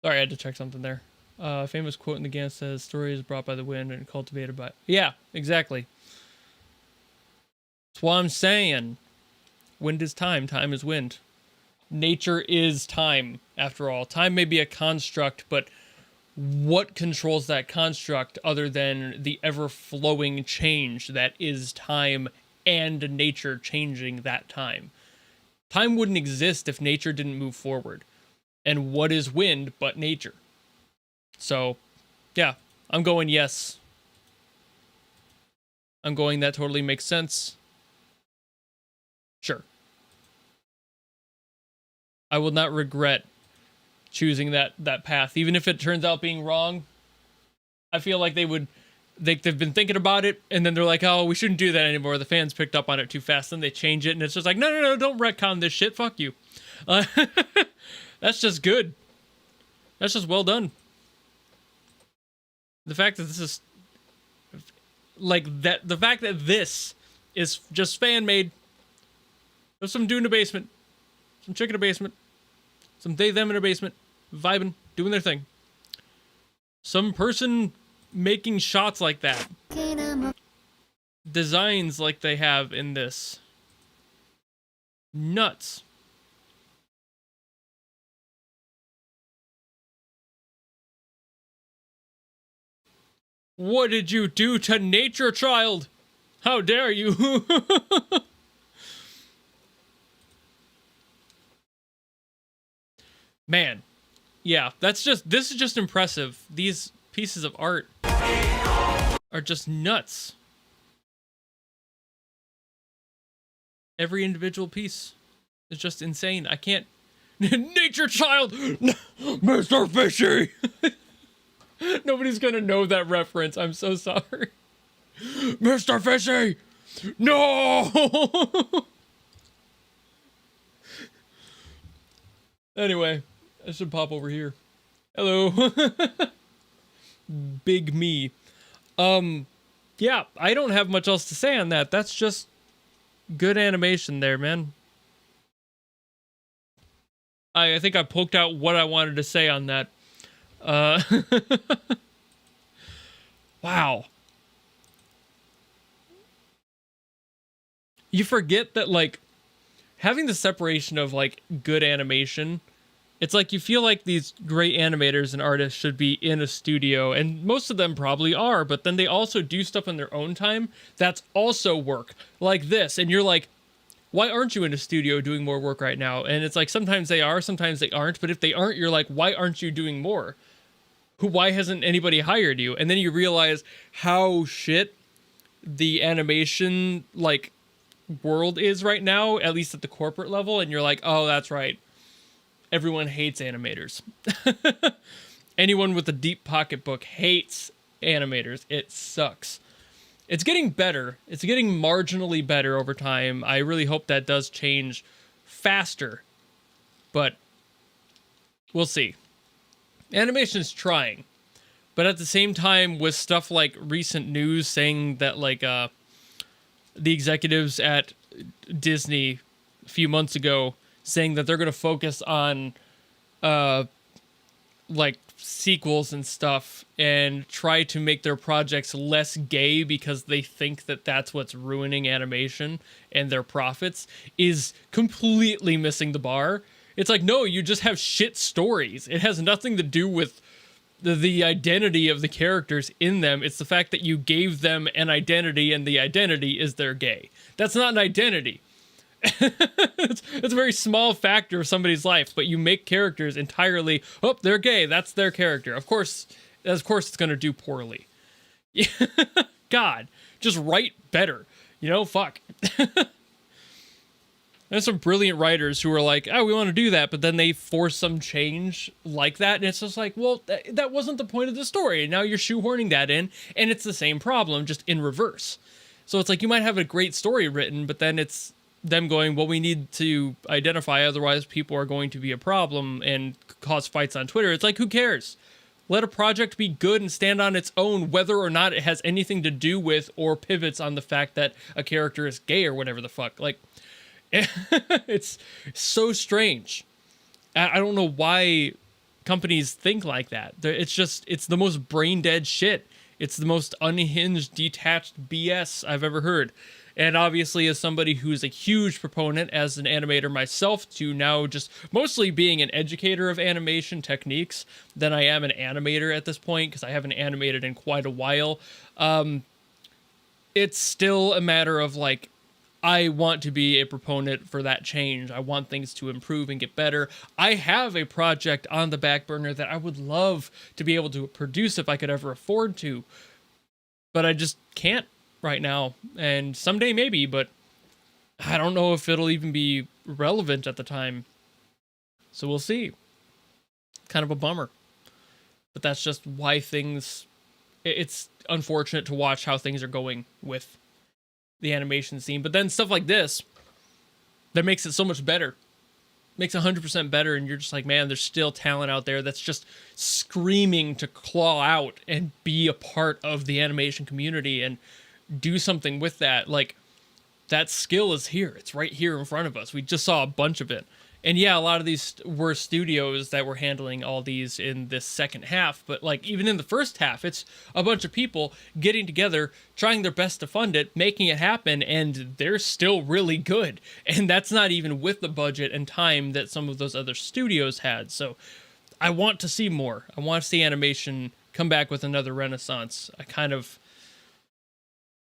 Sorry, I had to check something there. A famous quote in the game says, story is brought by the wind and cultivated by... Yeah, exactly. That's what I'm saying. Wind is time. Time is wind. Nature is time, after all. Time may be a construct, but what controls that construct other than the ever-flowing change that is time and nature changing that time? Time wouldn't exist if nature didn't move forward. And what is wind but nature? So, yeah, I'm going yes. I'm going that totally makes sense. Sure. I will not regret choosing that path, even if it turns out being wrong. I feel like they've been thinking about it, and then they're like, oh, we shouldn't do that anymore. The fans picked up on it too fast, and they change it, and it's just like, no, don't retcon this shit. Fuck you. That's just good. That's just well done. The fact that this is like that, the fact that this is just fan made. There's some dude in a basement, some chick in a basement, some they them in a basement, vibing, doing their thing. Some person making shots like that. Designs like they have in this. Nuts. What did you do to nature, child? How dare you? Man, yeah, this is just impressive. These pieces of art are just nuts. Every individual piece is just insane. I can't... Nature, child! Mr. Fishy! Nobody's gonna know that reference. I'm so sorry. Mr. Fishy! No! Anyway, I should pop over here. Hello. Big me. Yeah, I don't have much else to say on that. That's just good animation there, man. I think I poked out what I wanted to say on that. Wow. You forget that, like, having the separation of, like, good animation, it's like you feel like these great animators and artists should be in a studio, and most of them probably are, but then they also do stuff in their own time that's also work, like this, and you're like, why aren't you in a studio doing more work right now? And it's like, sometimes they are, sometimes they aren't, but if they aren't, you're like, why aren't you doing more? Why hasn't anybody hired you? And then you realize how shit the animation, like, world is right now, at least at the corporate level, and you're like, oh, that's right. Everyone hates animators. Anyone with a deep pocketbook hates animators. It sucks. It's getting better. It's getting marginally better over time. I really hope that does change faster, but we'll see. Animation is trying, but at the same time, with stuff like recent news saying that, like, the executives at Disney a few months ago saying that they're going to focus on like sequels and stuff and try to make their projects less gay because they think that that's what's ruining animation and their profits, is completely missing the bar. It's like, no, you just have shit stories. It has nothing to do with the identity of the characters in them. It's the fact that you gave them an identity, and the identity is they're gay. That's not an identity. it's a very small factor of somebody's life, but you make characters entirely, oh, they're gay, that's their character. Of course it's going to do poorly. God, just write better. You know, fuck. There's some brilliant writers who are like, oh, we want to do that, but then they force some change like that, and it's just like, well, that wasn't the point of the story. Now you're shoehorning that in, and it's the same problem, just in reverse. So it's like, you might have a great story written, but then it's them going, well, we need to identify, otherwise people are going to be a problem and cause fights on Twitter. It's like, who cares? Let a project be good and stand on its own, whether or not it has anything to do with or pivots on the fact that a character is gay or whatever the fuck. Like, it's so strange. I don't know why companies think like that. It's the most brain dead shit. It's the most unhinged, detached BS I've ever heard. And obviously, as somebody who's a huge proponent as an animator myself, to now just mostly being an educator of animation techniques than I am an animator at this point, because I haven't animated in quite a while, it's still a matter of, like, I want to be a proponent for that change. I want things to improve and get better. I have a project on the back burner that I would love to be able to produce if I could ever afford to, but I just can't right now. And someday maybe, but I don't know if it'll even be relevant at the time. So we'll see. Kind of a bummer. But that's just why it's unfortunate to watch how things are going with the animation scene. But then stuff like this that makes it so much better, makes 100% better, and you're just like, man, there's still talent out there that's just screaming to claw out and be a part of the animation community and do something with that. Like, that skill is here. It's right here in front of us. We just saw a bunch of it. And yeah, a lot of these were studios that were handling all these in this second half, but like, even in the first half, it's a bunch of people getting together, trying their best to fund it, making it happen, and they're still really good. And that's not even with the budget and time that some of those other studios had. So I want to see more. I want to see animation come back with another renaissance. I kind of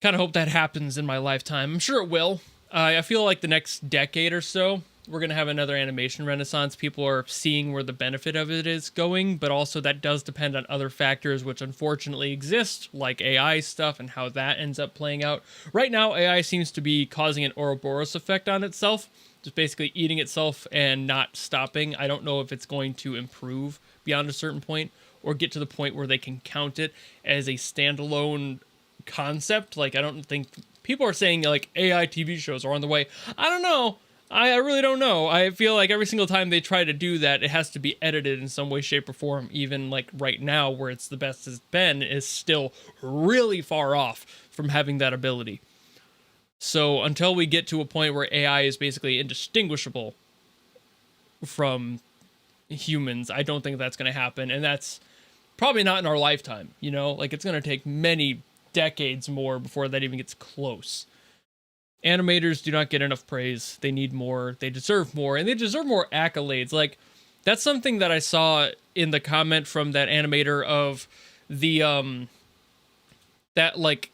hope that happens in my lifetime. I'm sure it will. I feel like the next decade or so, we're going to have another animation renaissance. People are seeing where the benefit of it is going, but also that does depend on other factors which unfortunately exist, like AI stuff and how that ends up playing out. Right now, AI seems to be causing an Ouroboros effect on itself, just basically eating itself and not stopping. I don't know if it's going to improve beyond a certain point or get to the point where they can count it as a standalone concept. Like, I don't think people are saying like AI TV shows are on the way. I don't know. I really don't know. I feel like every single time they try to do that, it has to be edited in some way, shape, or form. Even like right now, where it's the best it's been, is still really far off from having that ability. So until we get to a point where AI is basically indistinguishable from humans, I don't think that's going to happen. And that's probably not in our lifetime, you know? Like, it's going to take many decades more before that even gets close. Animators do not get enough praise. They need more. They deserve more. And they deserve more accolades. Like, that's something that I saw in the comment from that animator of the, that, like,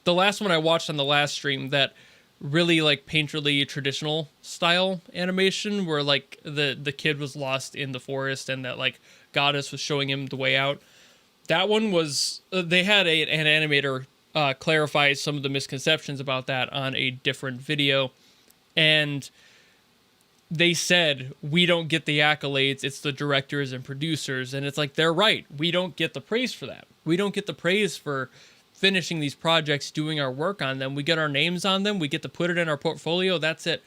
the last one I watched on the last stream, that really, like, painterly traditional style animation where, like, the kid was lost in the forest and that, like, goddess was showing him the way out. That one was, they had an animator clarify some of the misconceptions about that on a different video, and they said, we don't get the accolades, it's the directors and producers. And it's like, they're right. We don't get the praise for that. We don't get the praise for finishing these projects, doing our work on them. We get our names on them, we get to put it in our portfolio, that's it.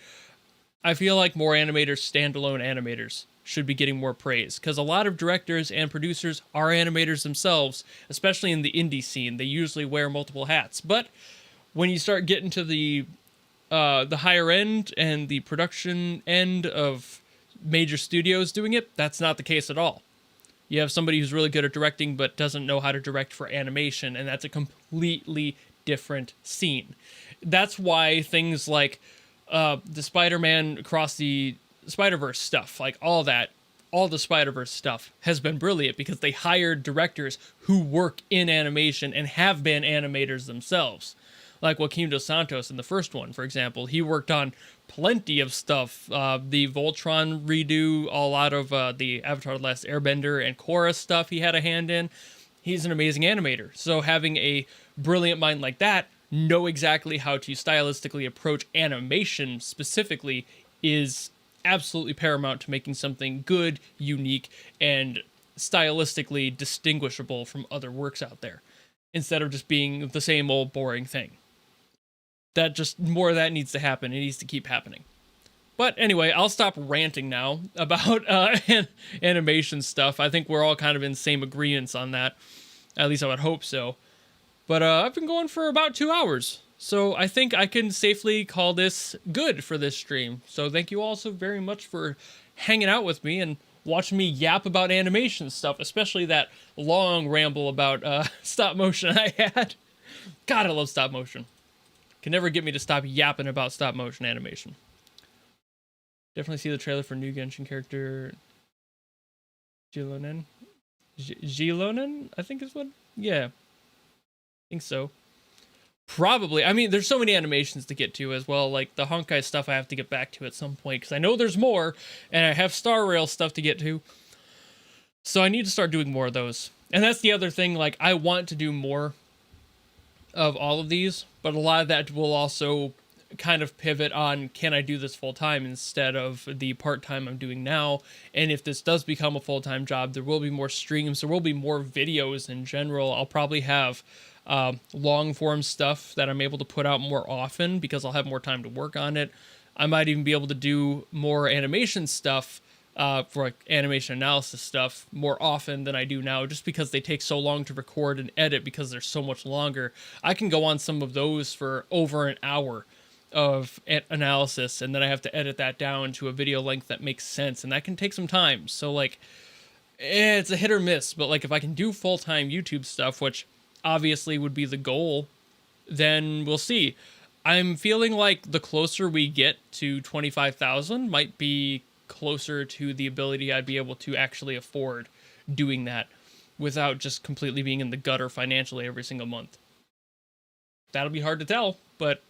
I feel like more animators, standalone animators, should be getting more praise, because a lot of directors and producers are animators themselves, especially in the indie scene. They usually wear multiple hats. But when you start getting to the higher end and the production end of major studios doing it, that's not the case at all. You have somebody who's really good at directing but doesn't know how to direct for animation, and that's a completely different scene. That's why things like the Spider-Man Across the Spider-Verse stuff, like all the Spider-Verse stuff has been brilliant because they hired directors who work in animation and have been animators themselves. Like Joaquim Dos Santos in the first one, for example. He worked on plenty of stuff. The Voltron redo, a lot of the Avatar: The Last Airbender and Korra stuff he had a hand in. He's an amazing animator. So having a brilliant mind like that know exactly how to stylistically approach animation specifically is absolutely paramount to making something good, unique, and stylistically distinguishable from other works out there, instead of just being the same old boring thing. That just, more of that needs to happen. It needs to keep happening. But anyway, I'll stop ranting now about animation stuff. I think we're all kind of in the same agreements on that. At least I would hope so. But I've been going for about 2 hours. So I think I can safely call this good for this stream. So thank you all so very much for hanging out with me and watching me yap about animation stuff, especially that long ramble about stop motion I had. God, I love stop motion. Can never get me to stop yapping about stop motion animation. Definitely see the trailer for new Genshin character Gilonen. Gilonen, I think is what? Yeah. I think so. Probably. I mean, there's so many animations to get to as well. Like the Honkai stuff I have to get back to at some point, because I know there's more, and I have Star Rail stuff to get to. So I need to start doing more of those. And that's the other thing, like, I want to do more of all of these, but a lot of that will also kind of pivot on, can I do this full-time instead of the part-time I'm doing now? And if this does become a full-time job, there will be more streams, there will be more videos in general. I'll probably have long-form stuff that I'm able to put out more often because I'll have more time to work on it. I might even be able to do more animation stuff, for like animation analysis stuff, more often than I do now, just because they take so long to record and edit because they're so much longer. I can go on some of those for over an hour of analysis, and then I have to edit that down to a video length that makes sense, and that can take some time. So like, it's a hit or miss, but like if I can do full-time YouTube stuff, which obviously would be the goal, then we'll see. I'm feeling like the closer we get to 25,000 might be closer to the ability I'd be able to actually afford doing that without just completely being in the gutter financially every single month. That'll be hard to tell, but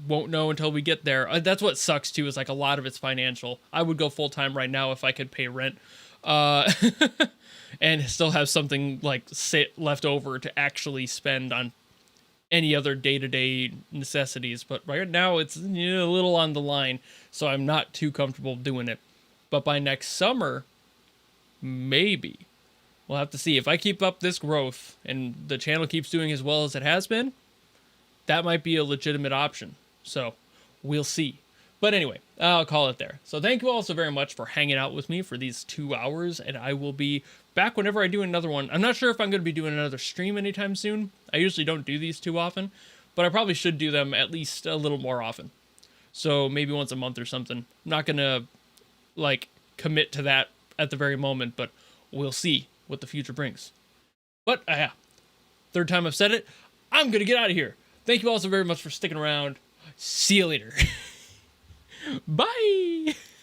won't know until we get there. That's what sucks too, is like a lot of it's financial. I would go full-time right now if I could pay rent and still have something like left over to actually spend on any other day-to-day necessities. But right now it's a little on the line, so I'm not too comfortable doing it. But by next summer, maybe. We'll have to see. If I keep up this growth and the channel keeps doing as well as it has been, that might be a legitimate option. So we'll see. But anyway, I'll call it there. So thank you all so very much for hanging out with me for these 2 hours, and I will be back whenever I do another one. I'm not sure if I'm going to be doing another stream anytime soon. I usually don't do these too often, but I probably should do them at least a little more often. So maybe once a month or something. I'm not going to, like, commit to that at the very moment, but we'll see what the future brings. But, yeah, third time I've said it, I'm going to get out of here. Thank you all so very much for sticking around. See you later. Bye!